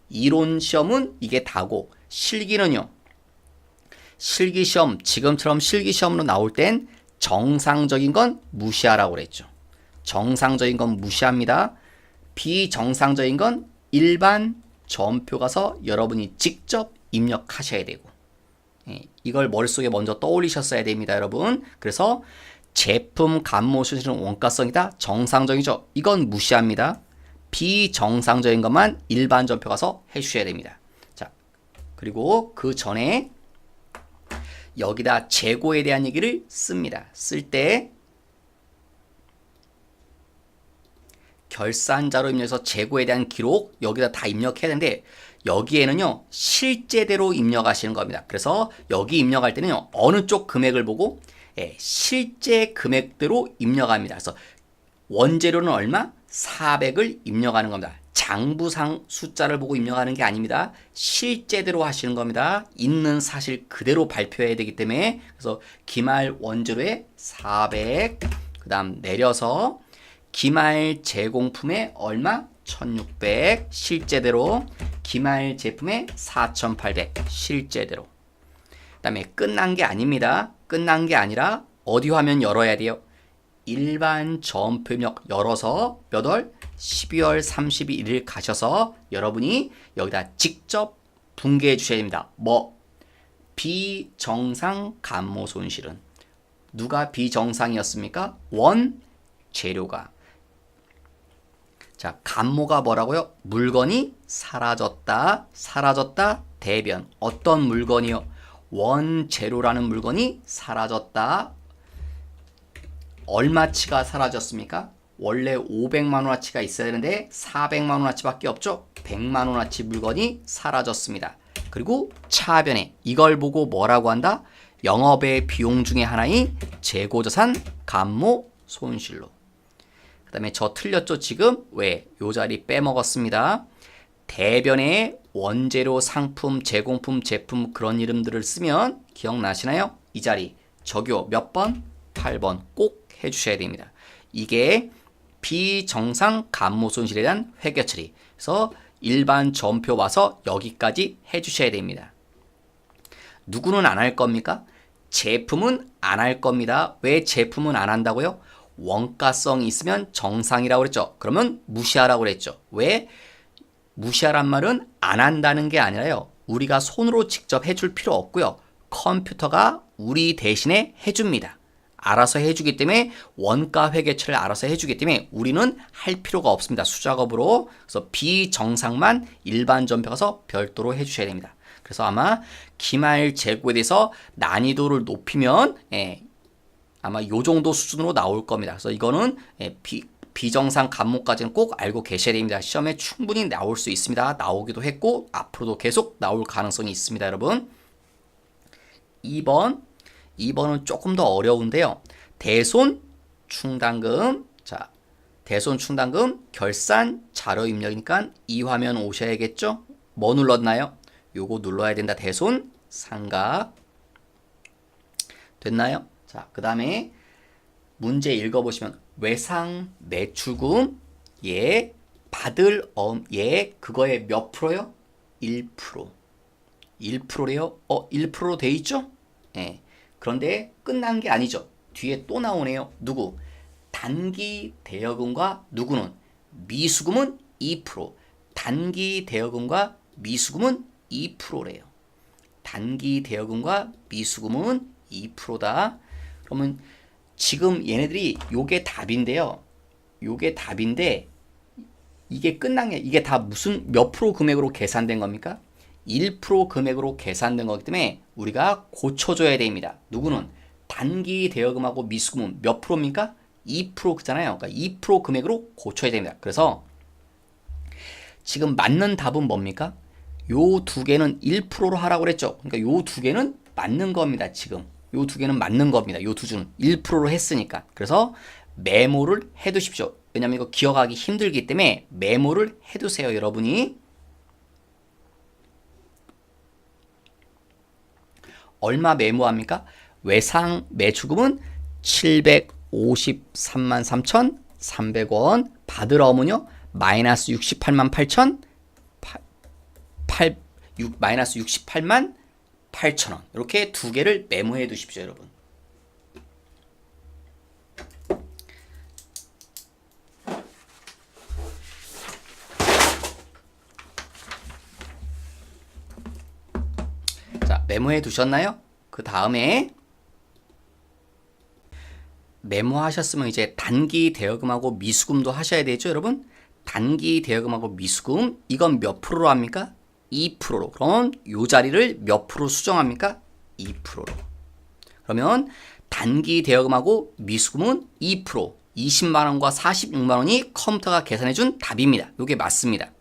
이론 시험은 이게 다고, 실기는요. 실기시험, 지금처럼 실기시험으로 나올 땐 정상적인 건 무시하라고 그랬죠. 정상적인 건 무시합니다. 비정상적인 건 일반 점표 가서 여러분이 직접 입력하셔야 되고, 이걸 머릿속에 먼저 떠올리셨어야 됩니다, 여러분. 그래서 제품 감모 손실은 원가성이다. 정상적이죠. 이건 무시합니다. 비정상적인 것만 일반 점표 가서 해주셔야 됩니다. 자, 그리고 그 전에 여기다 재고에 대한 얘기를 씁니다. 쓸 때 결산자로 입력해서 재고에 대한 기록 여기다 다 입력해야 되는데 여기에는요 실제대로 입력하시는 겁니다. 그래서 여기 입력할 때는요 어느 쪽 금액을 보고 실제 금액대로 입력합니다. 그래서 원재료는 얼마? 400을 입력하는 겁니다. 장부상 숫자를 보고 입력하는 게 아닙니다. 실제대로 하시는 겁니다. 있는 사실 그대로 발표해야 되기 때문에. 그래서 기말 원재료에 400, 그 다음 내려서 기말 제공품에 얼마? 1600 실제대로, 기말 제품에 4800 실제대로. 그 다음에 끝난 게 아닙니다. 끝난 게 아니라 어디 화면 열어야 돼요? 일반 점표 입력 열어서 몇 월? 12월 31일 가셔서 여러분이 여기다 직접 분개해 주셔야 됩니다. 뭐? 비정상 감모 손실은 누가 비정상이었습니까? 원재료가. 자, 감모가 뭐라고요? 물건이 사라졌다. 사라졌다. 대변. 어떤 물건이요? 원재료라는 물건이 사라졌다. 얼마치가 사라졌습니까? 원래 500만원어치가 있어야 되는데 400만원어치밖에 없죠? 100만원어치 물건이 사라졌습니다. 그리고 차변에 이걸 보고 뭐라고 한다? 영업의 비용 중에 하나인 재고자산 감모 손실로. 그 다음에 저 틀렸죠 지금? 왜? 요 자리 빼먹었습니다. 대변에 원재료, 상품, 제공품, 제품 그런 이름들을 쓰면 기억나시나요? 이 자리 적요 몇 번? 8번 꼭 해주셔야 됩니다. 이게 비정상 감모 손실에 대한 회계 처리. 그래서 일반 점표 와서 여기까지 해주셔야 됩니다. 누구는 안 할 겁니까? 제품은 안 할 겁니다. 왜 제품은 안 한다고요? 원가성이 있으면 정상이라고 그랬죠. 그러면 무시하라고 그랬죠. 왜? 무시하란 말은 안 한다는 게 아니라요. 우리가 손으로 직접 해줄 필요 없고요. 컴퓨터가 우리 대신에 해줍니다. 알아서 해주기 때문에 원가 회계처를 알아서 해주기 때문에 우리는 할 필요가 없습니다. 수작업으로. 그래서 비정상만 일반 점표 가서 별도로 해주셔야 됩니다. 그래서 아마 기말 재고에 대해서 난이도를 높이면 아마 요 정도 수준으로 나올 겁니다. 그래서 이거는 비정상 감모까지는 꼭 알고 계셔야 됩니다. 시험에 충분히 나올 수 있습니다. 나오기도 했고 앞으로도 계속 나올 가능성이 있습니다. 여러분 2번은 조금 더 어려운데요. 대손 충당금. 자, 대손 충당금 결산 자료 입력이니까 이 화면 오셔야겠죠? 뭐 눌렀나요? 요거 눌러야 된다. 대손 상각. 됐나요? 자, 그 다음에 문제 읽어보시면 외상 매출금 받을 그거의 몇 프로요? 1%. 1%래요? 1%로 돼 있죠? 예. 그런데 끝난 게 아니죠. 뒤에 또 나오네요. 누구? 단기 대여금과 누구는? 미수금은 2%. 단기 대여금과 미수금은 2%래요. 단기 대여금과 미수금은 2%다. 그러면 지금 얘네들이 요게 답인데요. 요게 답인데 이게 끝난 게 이게 다 무슨 몇 프로 금액으로 계산된 겁니까? 1% 금액으로 계산된 거기 때문에 우리가 고쳐줘야 됩니다. 누구는? 단기 대여금하고 미수금은 몇 프로입니까? 2%잖아요. 그러니까 2% 금액으로 고쳐야 됩니다. 그래서 지금 맞는 답은 뭡니까? 요 두 개는 1%로 하라고 그랬죠. 그러니까 요 두 개는 맞는 겁니다. 지금 요 두 개는 맞는 겁니다. 요 두 줄은 1%로 했으니까. 그래서 메모를 해두십시오. 왜냐면 이거 기억하기 힘들기 때문에 메모를 해두세요. 여러분이 얼마 메모합니까? 외상 매출금은 753만 3,300원. 받을 어문요 마이너스 68만 8천 마이너스 68만 8천원. 이렇게 두 개를 메모해 두십시오, 여러분. 자, 메모해 두셨나요? 그 다음에 메모하셨으면 이제 단기 대여금하고 미수금도 하셔야 되죠, 여러분? 단기 대여금하고 미수금 이건 몇 프로로 합니까? 2%로. 그럼 요 자리를 몇 프로 수정합니까? 2%로. 그러면 단기 대여금하고 미수금은 2%, 20만 원과 46만 원이 컴퓨터가 계산해 준 답입니다. 요게 맞습니다.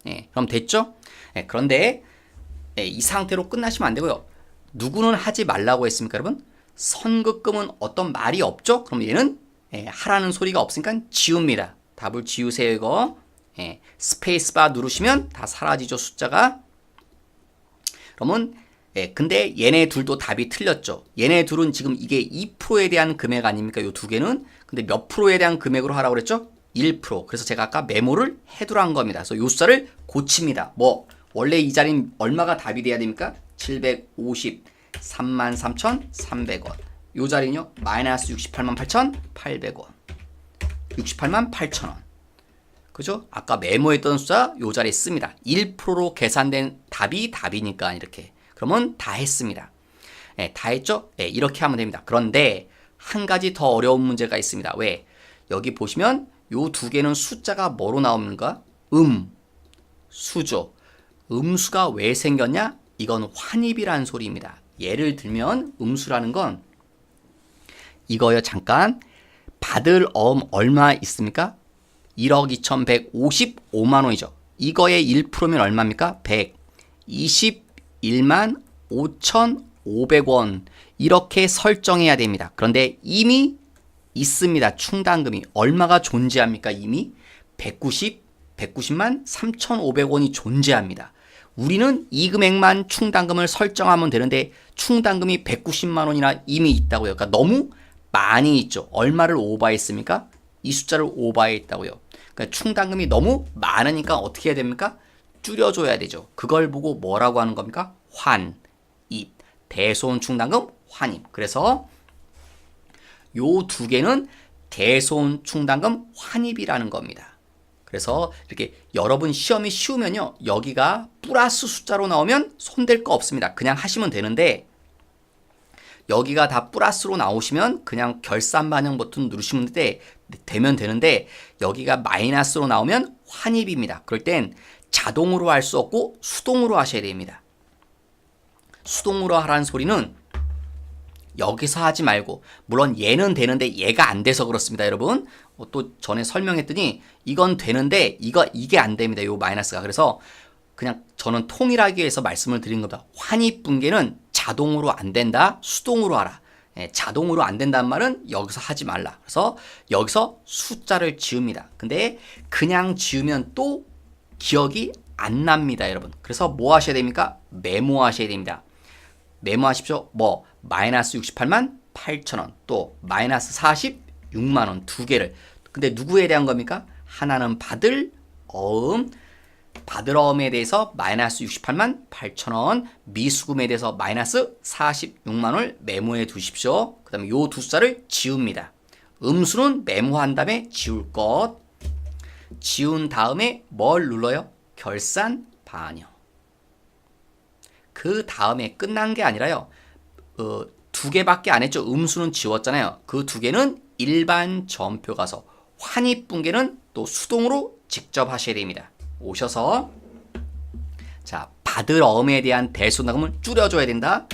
예, 그럼 됐죠? 예, 그런데 이 상태로 끝나시면 안 되고요. 누구는 하지 말라고 했습니까, 여러분? 선급금은 어떤 말이 없죠? 그럼 얘는 하라는 소리가 없으니까 지웁니다. 답을 지우세요, 이거. 스페이스바 누르시면 다 사라지죠, 숫자가. 그러면 근데 얘네 둘도 답이 틀렸죠. 얘네 둘은 지금 이게 2%에 대한 금액 아닙니까? 요 두 개는. 근데 몇 프로에 대한 금액으로 하라고 그랬죠? 1%. 그래서 제가 아까 메모를 해두란 겁니다. 그래서 요 숫자를 고칩니다. 뭐 원래 이 자리는 얼마가 답이 돼야 됩니까? 753만 3,300원. 요 자리는요, 마이너스 68만 8,800원. 68만 8천원. 그죠? 아까 메모했던 숫자 요 자리에 씁니다. 1%로 계산된 답이 답이니까 이렇게. 그러면 다 했습니다. 다 했죠? 이렇게 하면 됩니다. 그런데 한 가지 더 어려운 문제가 있습니다. 왜? 여기 보시면 요 두 개는 숫자가 뭐로 나오는가? 수죠. 음수가 왜 생겼냐? 이건 환입이라는 소리입니다. 예를 들면 음수라는 건 이거요. 잠깐 받을 얼마 있습니까? 1억 2,155만 원이죠. 이거의 1%면 얼마입니까? 121만 5,500원. 이렇게 설정해야 됩니다. 그런데 이미 있습니다. 충당금이 얼마가 존재합니까? 이미 190만 3,500원이 존재합니다. 우리는 이 금액만 충당금을 설정하면 되는데 충당금이 190만 원이나 이미 있다고요. 그러니까 너무 많이 있죠. 얼마를 오버했습니까? 이 숫자를 오버했다고요. 그러니까 충당금이 너무 많으니까 어떻게 해야 됩니까? 줄여줘야 되죠. 그걸 보고 뭐라고 하는 겁니까? 환입. 대손 충당금 환입. 그래서 요 두 개는 대손 충당금 환입이라는 겁니다. 그래서 이렇게 여러분 시험이 쉬우면요. 여기가 플러스 숫자로 나오면 손댈 거 없습니다. 그냥 하시면 되는데 여기가 다 플러스로 나오시면 그냥 결산 반영 버튼 누르시면 되면 되는데 여기가 마이너스로 나오면 환입입니다. 그럴 땐 자동으로 할 수 없고 수동으로 하셔야 됩니다. 수동으로 하라는 소리는 여기서 하지 말고 물론 얘는 되는데 얘가 안 돼서 그렇습니다. 여러분 또 전에 설명했더니 이건 되는데 이게 안 됩니다. 요 마이너스가. 그래서 그냥 저는 통일하기 위해서 말씀을 드린 겁니다. 환입 분계는 자동으로 안 된다. 수동으로 하라. 자동으로 안 된다는 말은 여기서 하지 말라. 그래서 여기서 숫자를 지웁니다. 근데 그냥 지우면 또 기억이 안 납니다, 여러분. 그래서 뭐 하셔야 됩니까? 메모하셔야 됩니다. 메모하십시오. 뭐 마이너스 68만 8천원 또 마이너스 46만 원 두 개를. 근데 누구에 대한 겁니까? 하나는 받을 받을 어음에 대해서 마이너스 68만 8천 원, 미수금에 대해서 마이너스 46만 원을 메모해 두십시오. 그 다음에 요 두 숫자를 지웁니다. 음수는 메모한 다음에 지울 것. 지운 다음에 뭘 눌러요? 결산 반영. 그 다음에 끝난 게 아니라요. 두 개밖에 안 했죠. 음수는 지웠잖아요. 그 두 개는 일반 전표 가서 환입분계는 또 수동으로 직접 하셔야 됩니다. 오셔서 자 받을 어음에 대한 대손당금을 줄여줘야 된다.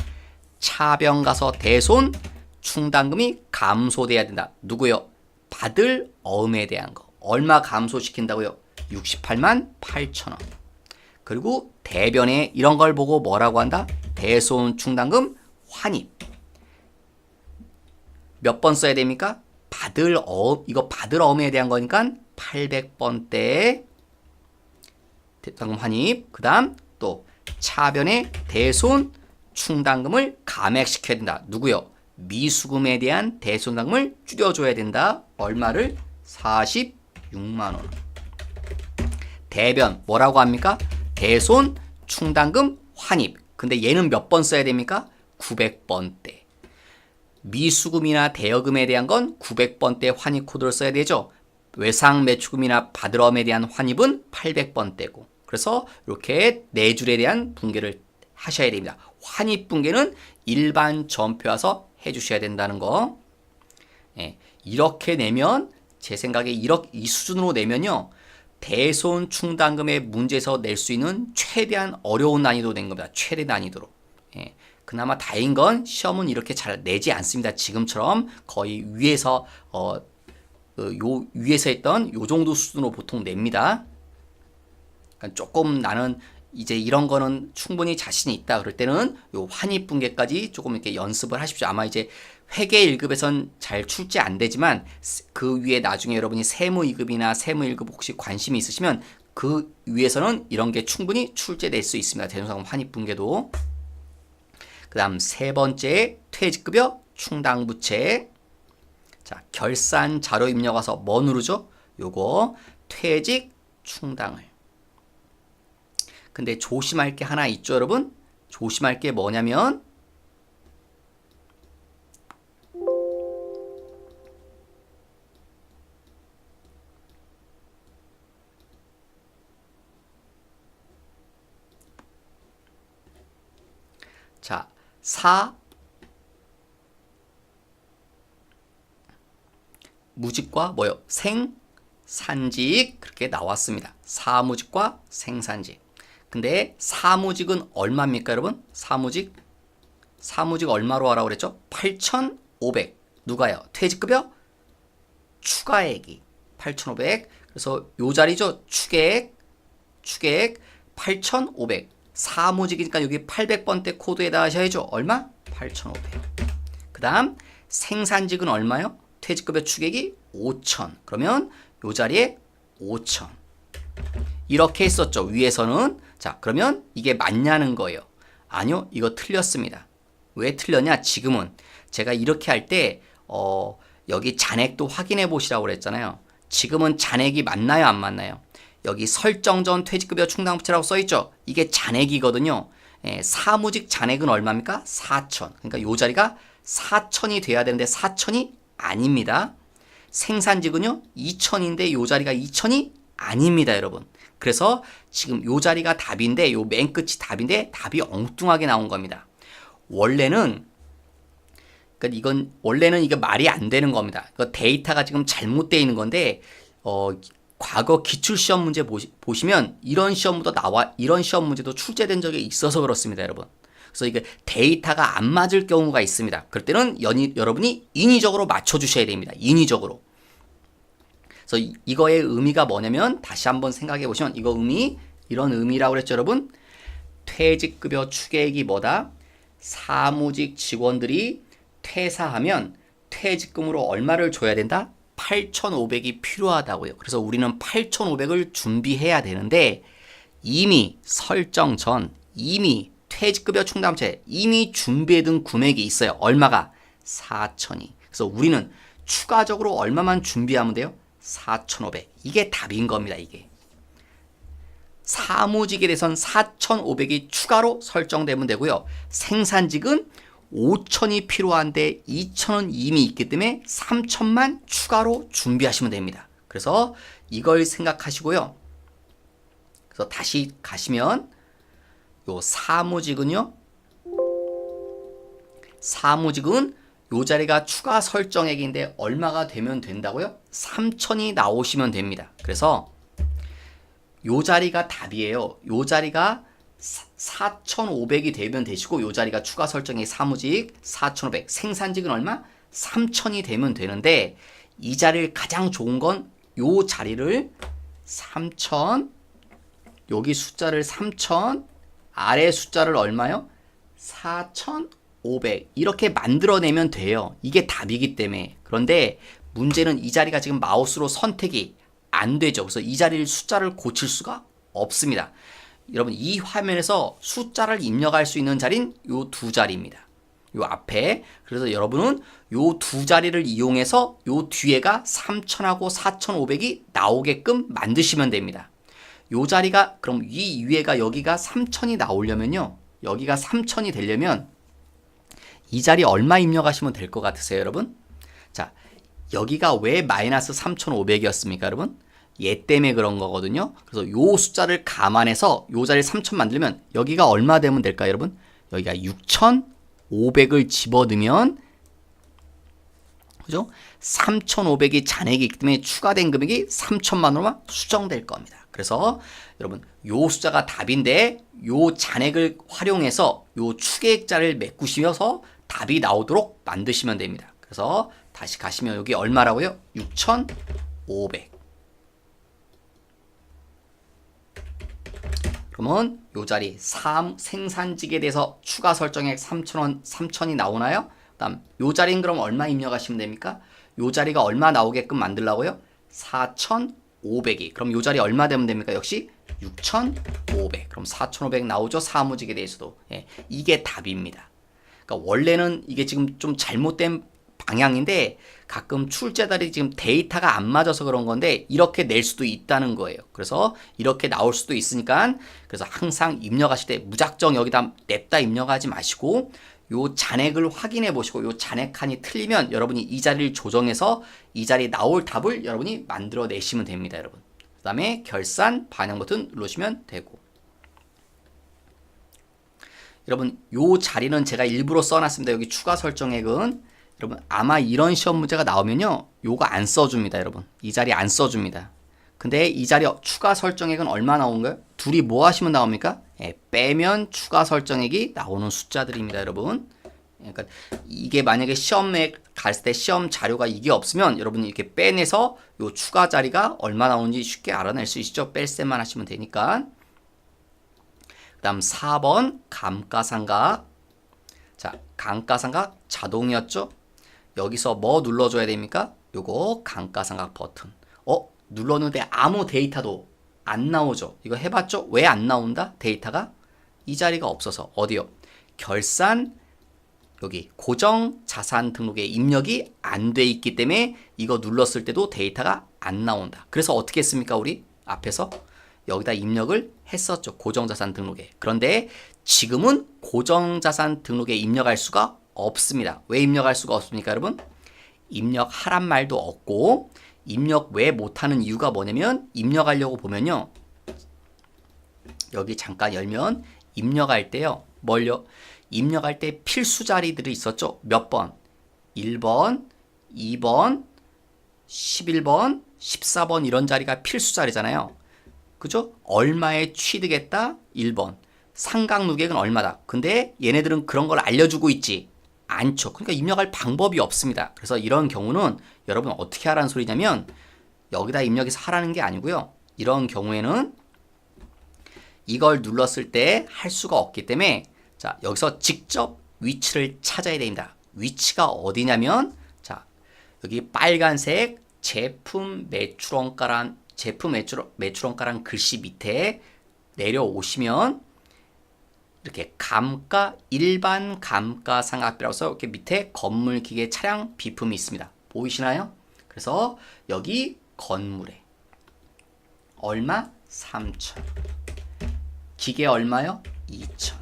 차변 가서 대손 충당금이 감소돼야 된다. 누구요? 받을 어음에 대한 거. 얼마 감소시킨다고요? 68만 8천 원. 그리고 대변에 이런 걸 보고 뭐라고 한다? 대손 충당금 환입. 몇 번 써야 됩니까? 받을 어음, 이거 받을 어음에 대한 거니까 800번대 대손 환입. 그 다음 또 차변에 대손 충당금을 감액시켜야 된다. 누구요? 미수금에 대한 대손당금을 줄여줘야 된다. 얼마를? 46만 원. 대변 뭐라고 합니까? 대손 충당금 환입. 근데 얘는 몇 번 써야 됩니까? 900번대. 미수금이나 대여금에 대한 건 900번대 환입 코드를 써야 되죠. 외상 매출금이나 받을 어음에 대한 환입은 800번대고. 그래서 이렇게 네 줄에 대한 분계를 하셔야 됩니다. 환입 분계는 일반 전표 와서 해주셔야 된다는 거. 예, 이렇게 내면 제 생각에 이 수준으로 내면요. 대손 충당금의 문제에서 낼 수 있는 최대한 어려운 난이도 낸 겁니다. 최대 난이도로. 예, 그나마 다행인 건 시험은 이렇게 잘 내지 않습니다. 지금처럼 거의 위에서 위에서 했던 요 정도 수준으로 보통 냅니다. 그러니까 조금 나는 이제 이런 거는 충분히 자신이 있다 그럴 때는 요 환입 분계까지 조금 이렇게 연습을 하십시오. 아마 이제 회계 1급에선 잘 출제 안 되지만 그 위에 나중에 여러분이 세무 2급이나 세무 1급 혹시 관심이 있으시면 그 위에서는 이런 게 충분히 출제될 수 있습니다. 대손상금 환입 분계도. 그 다음 세 번째 퇴직급여 충당부채. 자, 결산 자료 입력 와서 뭐 누르죠? 요거 퇴직 충당을. 근데 조심할 게 하나 있죠, 여러분? 조심할 게 뭐냐면 자, 무직과 뭐요? 생산직 그렇게 나왔습니다. 사무직과 생산직. 근데 사무직은 얼마입니까, 여러분? 사무직 얼마로 하라고 그랬죠? 8,500. 누가요? 퇴직급여 추가액이 8,500. 그래서 요 자리죠. 추계액 8,500. 사무직이니까 여기 800번대 코드에다 하셔야죠. 얼마? 8,500. 그 다음 생산직은 얼마요? 퇴직급여 추계액이 5,000. 그러면 요 자리에 5,000. 이렇게 했었죠. 위에서는. 자, 그러면 이게 맞냐는 거예요. 아니요, 이거 틀렸습니다. 왜 틀렸냐? 지금은 제가 이렇게 할 때 여기 잔액도 확인해 보시라고 그랬잖아요. 지금은 잔액이 맞나요, 안 맞나요? 여기 설정 전 퇴직급여 충당부채라고 써있죠. 이게 잔액이거든요. 예, 사무직 잔액은 얼마입니까? 4,000. 그러니까 요 자리가 4,000이 돼야 되는데 4,000이 아닙니다. 생산직은요 2,000인데 요 자리가 2,000이 아닙니다, 여러분. 그래서 지금 요 자리가 답인데 요 맨 끝이 답인데 답이 엉뚱하게 나온 겁니다. 원래는 원래는 이게 말이 안 되는 겁니다. 이거 데이터가 지금 잘못되어 있는 건데 과거 기출시험 문제 보시면 이런 시험 문제도 출제된 적이 있어서 그렇습니다, 여러분. 그래서 이게 데이터가 안 맞을 경우가 있습니다. 그럴 때는 여러분이 인위적으로 맞춰주셔야 됩니다. 인위적으로. 그래서 이거의 의미가 뭐냐면 다시 한번 생각해 보시면 이거 이런 의미라고 그랬죠, 여러분? 퇴직급여 추계액이 뭐다? 사무직 직원들이 퇴사하면 퇴직금으로 얼마를 줘야 된다? 8,500이 필요하다고요. 그래서 우리는 8,500을 준비해야 되는데 이미 설정 전 이미 퇴직급여 충당부채 이미 준비해둔 금액이 있어요. 얼마가? 4,000이. 그래서 우리는 추가적으로 얼마만 준비하면 돼요? 4,500. 이게 답인 겁니다. 이게 사무직에 대해서는 4,500이 추가로 설정되면 되고요. 생산직은 5,000이 필요한데 2,000은 이미 있기 때문에 3,000만 추가로 준비하시면 됩니다. 그래서 이걸 생각하시고요. 그래서 다시 가시면 요 사무직은요. 사무직은 요 자리가 추가 설정액인데 얼마가 되면 된다고요? 3,000이 나오시면 됩니다. 그래서 요 자리가 답이에요. 요 자리가 4,500이 되면 되시고 요 자리가 추가 설정액 사무직 4,500, 생산직은 얼마? 3,000이 되면 되는데 이 자리를 가장 좋은 건 요 자리를 3,000 여기 숫자를 3,000 아래 숫자를 얼마요? 4,500 이렇게 만들어내면 돼요. 이게 답이기 때문에. 그런데 문제는 이 자리가 지금 마우스로 선택이 안 되죠. 그래서 이 자리를 숫자를 고칠 수가 없습니다. 여러분 이 화면에서 숫자를 입력할 수 있는 자리는 요 두 자리입니다. 요 앞에. 그래서 여러분은 요 두 자리를 이용해서 요 뒤에가 3,000하고 4,500이 나오게끔 만드시면 됩니다. 요 자리가 그럼 이 위에가 여기가 3,000이 나오려면요. 여기가 3,000이 되려면 이 자리 얼마 입력하시면 될 것 같으세요, 여러분? 자, 여기가 왜 마이너스 3,500이었습니까, 여러분? 얘 때문에 그런 거거든요. 그래서 요 숫자를 감안해서 요 자리를 3,000 만들면 여기가 얼마 되면 될까요, 여러분? 여기가 6,500을 집어넣으면 그죠? 3,500이 잔액이기 때문에 추가된 금액이 3,000만 원만 수정될 겁니다. 그래서 여러분 요 숫자가 답인데 요 잔액을 활용해서 요 추계액자를 메꾸시면서 답이 나오도록 만드시면 됩니다. 그래서 다시 가시면 여기 얼마라고요? 6,500. 그러면 요 자리 생산직에 대해서 추가 설정액 3,000원, 3,000이 나오나요? 다음 요 자리는 그럼 얼마 입력하시면 됩니까? 요 자리가 얼마 나오게끔 만들라고요? 4,500이. 그럼 요 자리 얼마 되면 됩니까? 역시 6,500. 그럼 4,500 나오죠? 사무직에 대해서도. 예, 이게 답입니다. 그러니까 원래는 이게 지금 좀 잘못된 방향인데 가끔 출제자들이 지금 데이터가 안 맞아서 그런 건데 이렇게 낼 수도 있다는 거예요. 그래서 이렇게 나올 수도 있으니까 그래서 항상 입력하실 때 무작정 여기다 냅다 입력하지 마시고 요 잔액을 확인해 보시고 요 잔액 칸이 틀리면 여러분이 이 자리를 조정해서 이 자리에 나올 답을 여러분이 만들어 내시면 됩니다, 여러분. 그 다음에 결산 반영 버튼 누르시면 되고. 여러분 요 자리는 제가 일부러 써놨습니다. 여기 추가 설정액은 여러분 아마 이런 시험 문제가 나오면요 요거 안 써줍니다, 여러분. 이 자리 안 써줍니다. 근데 이 자리 추가 설정액은 얼마 나온 거예요? 둘이 뭐 하시면 나옵니까? 예, 빼면 추가 설정액이 나오는 숫자들입니다, 여러분. 그러니까 이게 만약에 시험에 갔을 때 시험 자료가 이게 없으면 여러분이 이렇게 빼내서 요 추가 자리가 얼마 나오는지 쉽게 알아낼 수 있죠. 뺄셈만 하시면 되니까. 그 다음 4번 감가상각. 자, 감가상각 자동이었죠? 여기서 뭐 눌러줘야 됩니까? 요거 감가상각 버튼. 눌렀는데 아무 데이터도 안 나오죠. 이거 해봤죠? 왜 안 나온다? 데이터가 이 자리가 없어서. 어디요? 결산 여기 고정자산 등록에 입력이 안 돼 있기 때문에 이거 눌렀을 때도 데이터가 안 나온다. 그래서 어떻게 했습니까? 우리 앞에서 여기다 입력을 했었죠. 고정자산 등록에. 그런데 지금은 고정자산 등록에 입력할 수가 없습니다. 왜 입력할 수가 없습니까, 여러분? 입력하란 말도 없고 입력 왜 못하는 이유가 뭐냐면 입력하려고 보면요. 여기 잠깐 열면 입력할 때요. 뭘요? 입력할 때 필수 자리들이 있었죠. 몇 번? 1번, 2번, 11번, 14번 이런 자리가 필수 자리잖아요. 그죠? 얼마에 취득했다? 1번. 상각 누계액은 얼마다? 근데 얘네들은 그런 걸 알려주고 있지 않죠. 그러니까 입력할 방법이 없습니다. 그래서 이런 경우는 여러분 어떻게 하라는 소리냐면 여기다 입력해서 하라는 게 아니고요. 이런 경우에는 이걸 눌렀을 때 할 수가 없기 때문에 자 여기서 직접 위치를 찾아야 됩니다. 위치가 어디냐면 자 여기 빨간색 제품 매출원가란 매출원가란 글씨 밑에 내려오시면 이렇게 감가 일반 감가상각비라고 해서 이렇게 밑에 건물 기계 차량 비품이 있습니다. 보이시나요? 그래서 여기 건물에 얼마? 3,000. 기계 얼마요? 2,000.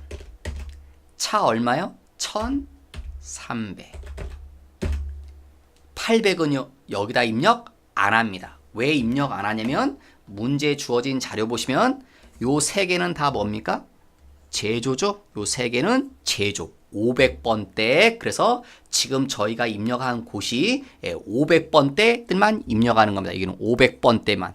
차 얼마요? 1,300. 800은요, 여기다 입력 안 합니다. 왜 입력 안 하냐면, 문제에 주어진 자료 보시면, 요 세 개는 다 뭡니까? 제조죠? 요 세 개는 제조. 500번대. 그래서 지금 저희가 입력한 곳이 500번대들만 입력하는 겁니다. 여기는 500번대만.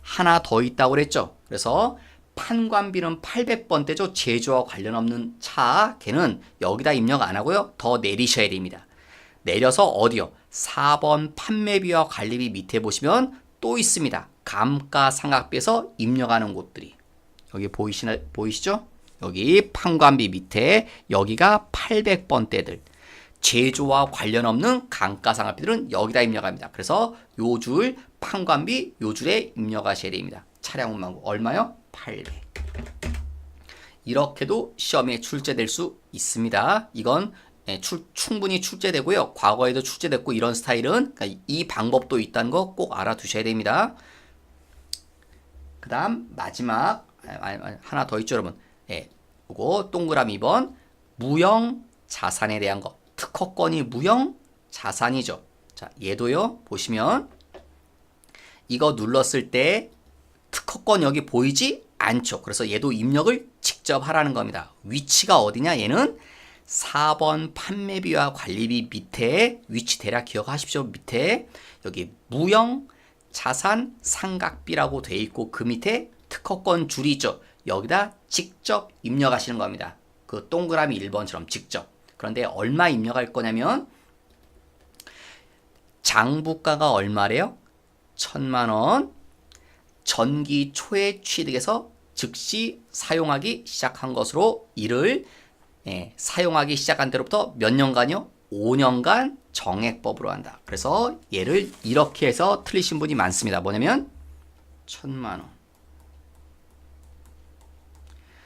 하나 더 있다고 그랬죠? 그래서 판관비는 800번대죠. 제조와 관련 없는 차. 걔는 여기다 입력 안 하고요. 더 내리셔야 됩니다. 내려서 어디요? 4번 판매비와 관리비 밑에 보시면 또 있습니다. 감가상각비에서 입력하는 곳들이. 여기 보이시죠? 여기 판관비 밑에 여기가 800번대들. 제조와 관련 없는 감가상각비들은 여기다 입력합니다. 그래서 요 줄 판관비 요 줄에 입력하셔야 됩니다. 차량 운반부 얼마요? 800. 이렇게도 시험에 출제될 수 있습니다. 이건 충분히 출제되고요. 과거에도 출제됐고 이런 스타일은 그러니까 이 방법도 있다는 거 꼭 알아두셔야 됩니다. 그 다음 마지막 하나 더 있죠 여러분. 요거 동그라미 2번 무형 자산에 대한 거. 특허권이 무형 자산이죠. 자, 얘도요. 보시면 이거 눌렀을 때 특허권 여기 보이지 않죠. 그래서 얘도 입력을 직접 하라는 겁니다. 위치가 어디냐? 얘는 4번 판매비와 관리비 밑에 위치 대략 기억하십시오. 밑에 여기 무형 자산 상각비라고 돼 있고 그 밑에 특허권 줄이 있죠. 여기다 직접 입력하시는 겁니다. 그 동그라미 1번처럼 직접. 그런데 얼마 입력할 거냐면 장부가가 얼마래요? 1,000만 원. 전기 초에 취득해서 즉시 사용하기 시작한 것으로 이를 사용하기 시작한 때로부터 몇 년간요? 5년간 정액법으로 한다. 그래서 얘를 이렇게 해서 틀리신 분이 많습니다. 뭐냐면 1,000만 원.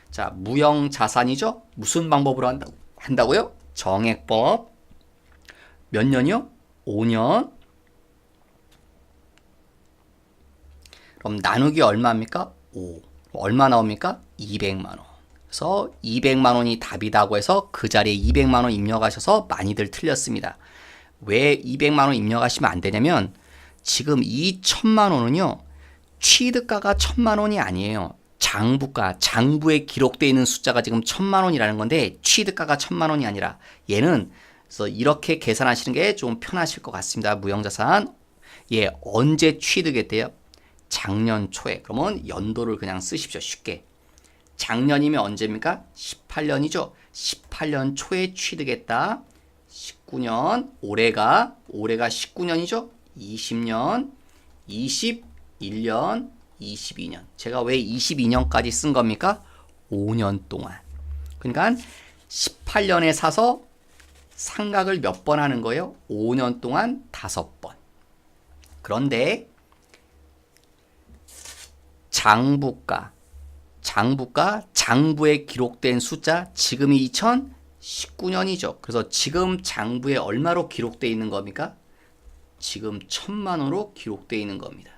자, 무형 자산이죠? 무슨 방법으로 한다고요? 정액법. 몇 년이요? 5년. 그럼 나누기 얼마입니까? 5. 얼마 나옵니까? 200만 원. 그래서 200만 원이 답이다고 해서 그 자리에 200만 원 입력하셔서 많이들 틀렸습니다. 왜 200만 원 입력하시면 안 되냐면 지금 이 1,000만 원은요. 취득가가 1,000만 원이 아니에요. 장부가, 장부에 기록되어 있는 숫자가 지금 1,000만 원이라는 건데 취득가가 1,000만 원이 아니라 얘는 그래서 이렇게 계산하시는 게 좀 편하실 것 같습니다. 무형자산. 얘 언제 취득했대요? 작년 초에. 그러면 연도를 그냥 쓰십시오. 쉽게. 작년이면 언제입니까? 18년이죠. 18년 초에 취득했다. 19년. 올해가 19년이죠. 20년, 21년, 22년. 제가 왜 22년까지 쓴 겁니까? 5년 동안. 그러니까 18년에 사서 상각을 몇 번 하는 거예요? 5년 동안 5번. 그런데 장부가, 장부에 기록된 숫자, 지금이 2019년이죠. 그래서 지금 장부에 얼마로 기록되어 있는 겁니까? 지금 1,000만 원으로 기록되어 있는 겁니다.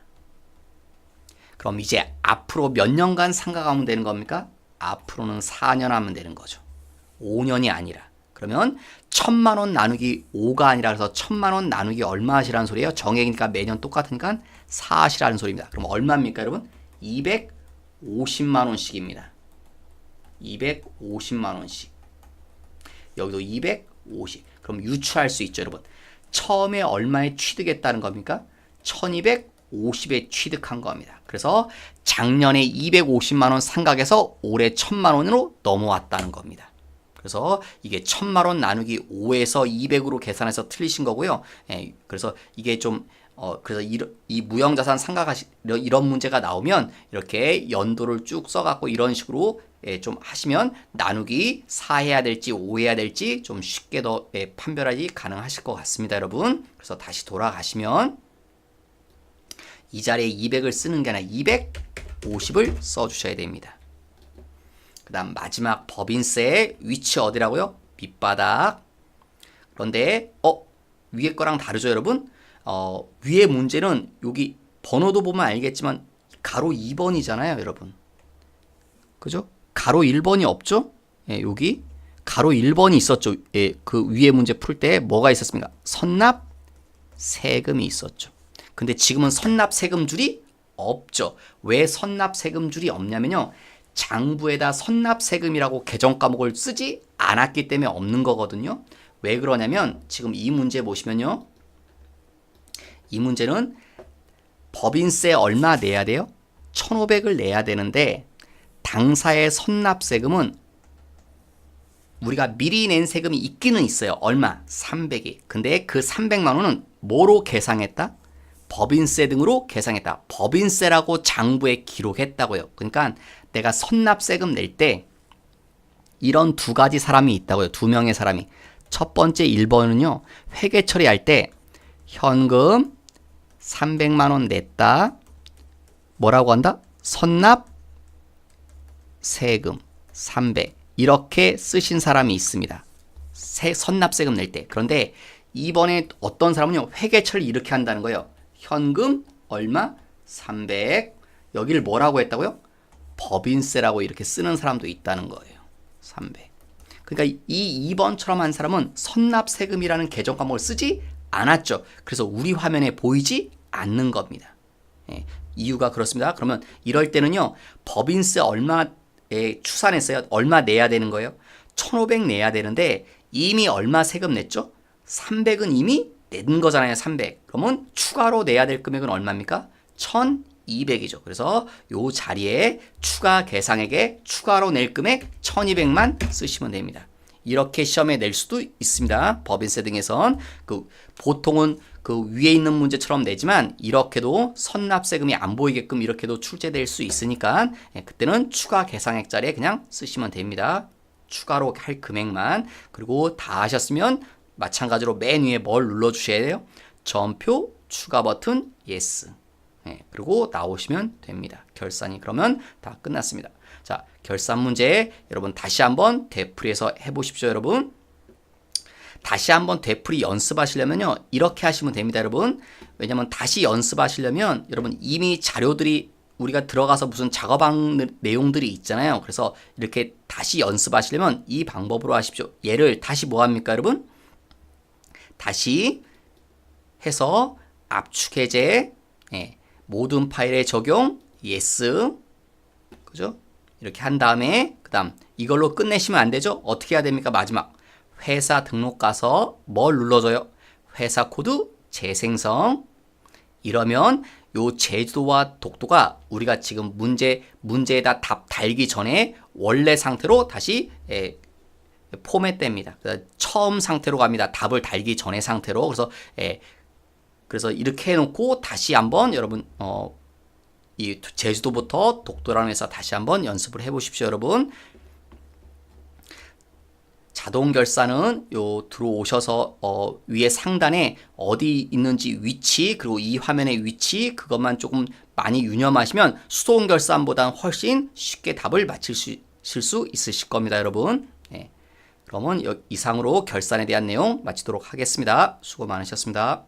그럼 이제 앞으로 몇 년간 상각하면 되는 겁니까? 앞으로는 4년 하면 되는 거죠. 5년이 아니라. 그러면 1,000만 원 나누기 5가 아니라 그래서 1,000만 원 나누기 얼마 하시라는 소리예요? 정액이니까 매년 똑같으니까 4 하시라는 소리입니다. 그럼 얼마입니까, 여러분? 250만 원씩입니다. 250만 원씩. 여기도 250. 그럼 유추할 수 있죠, 여러분. 처음에 얼마에 취득했다는 겁니까? 1250에 취득한 겁니다. 그래서 작년에 250만 원 상각에서 올해 1,000만 원으로 넘어왔다는 겁니다. 그래서 이게 1,000만 원 나누기 5에서 200으로 계산해서 틀리신 거고요. 그래서 이게 좀 그래서 이 무형자산 이런 문제가 나오면 이렇게 연도를 쭉 써갖고 이런 식으로 좀 하시면 나누기 4 해야 될지 5 해야 될지 좀 쉽게 더 판별하기 가능하실 것 같습니다, 여러분. 그래서 다시 돌아가시면 이 자리에 200을 쓰는 게 아니라 250을 써주셔야 됩니다. 그 다음 마지막 법인세의 위치 어디라고요? 밑바닥. 그런데 위에 거랑 다르죠, 여러분? 위에 문제는 여기 번호도 보면 알겠지만 가로 2번이잖아요, 여러분. 그죠? 가로 1번이 없죠? 예, 여기 가로 1번이 있었죠. 예, 그 위에 문제 풀 때 뭐가 있었습니까? 선납 세금이 있었죠. 근데 지금은 선납 세금줄이 없죠. 왜 선납 세금줄이 없냐면요. 장부에다 선납 세금이라고 개정 과목을 쓰지 않았기 때문에 없는 거거든요. 왜 그러냐면 지금 이 문제 보시면요. 이 문제는 법인세 얼마 내야 돼요? 1,500을 내야 되는데 당사의 선납 세금은 우리가 미리 낸 세금이 있기는 있어요. 얼마? 300이. 근데 그 300만 원은 뭐로 계상했다? 법인세 등으로 계상했다. 법인세라고 장부에 기록했다고요. 그러니까 내가 선납세금 낼 때 이런 두 가지 사람이 있다고요. 두 명의 사람이. 첫 번째 1번은요. 회계 처리할 때 현금 300만 원 냈다. 뭐라고 한다? 선납 세금 300. 이렇게 쓰신 사람이 있습니다. 선납세금 낼 때. 그런데 이번에 어떤 사람은요. 회계 처리 이렇게 한다는 거예요. 현금 얼마? 300. 여기를 뭐라고 했다고요? 법인세라고 이렇게 쓰는 사람도 있다는 거예요. 300. 그러니까 이 2번처럼 한 사람은 선납세금이라는 개정 과목을 쓰지 않았죠. 그래서 우리 화면에 보이지 않는 겁니다. 예, 이유가 그렇습니다. 그러면 이럴 때는요. 법인세 얼마에 추산했어요? 얼마 내야 되는 거예요? 1,500 내야 되는데 이미 얼마 세금 냈죠? 300은 이미 낸 거잖아요. 300. 그러면 추가로 내야 될 금액은 얼마입니까? 1,200이죠. 그래서 요 자리에 추가 계상액에 추가로 낼 금액 1,200만 쓰시면 됩니다. 이렇게 시험에 낼 수도 있습니다. 법인세 등에선 보통은 그 위에 있는 문제처럼 내지만 이렇게도 선납세금이 안 보이게끔 이렇게도 출제될 수 있으니까 그때는 추가 계상액 자리에 그냥 쓰시면 됩니다. 추가로 할 금액만. 그리고 다 하셨으면 마찬가지로 맨 위에 뭘 눌러주셔야 돼요? 전표 추가 버튼 예스. 네, 그리고 나오시면 됩니다. 결산이 그러면 다 끝났습니다. 자, 결산 문제 여러분 다시 한번 되풀이해서 해보십시오, 여러분. 다시 한번 되풀이 연습하시려면요. 이렇게 하시면 됩니다, 여러분. 왜냐면 다시 연습하시려면 여러분 이미 자료들이 우리가 들어가서 무슨 작업한 내용들이 있잖아요. 그래서 이렇게 다시 연습하시려면 이 방법으로 하십시오. 얘를 다시 뭐 합니까, 여러분? 다시 해서 압축 해제, 예, 모든 파일에 적용, yes, 그죠? 이렇게 한 다음에 그다음 이걸로 끝내시면 안 되죠? 어떻게 해야 됩니까? 마지막 회사 등록 가서 뭘 눌러줘요? 회사 코드 재생성. 이러면 요 제주도와 독도가 우리가 지금 문제에다 답 달기 전에 원래 상태로 다시 포맷됩니다. 처음 상태로 갑니다. 답을 달기 전의 상태로. 그래서 이렇게 해놓고 다시 한번 여러분 이 제주도부터 독도라는 회사 다시 한번 연습을 해보십시오, 여러분. 자동 결산은 요 들어오셔서 위에 상단에 어디 있는지 위치 그리고 이 화면의 위치 그것만 조금 많이 유념하시면 수동 결산보다는 훨씬 쉽게 답을 맞히실 수 있으실 겁니다, 여러분. 네. 그러면 이상으로 결산에 대한 내용 마치도록 하겠습니다. 수고 많으셨습니다.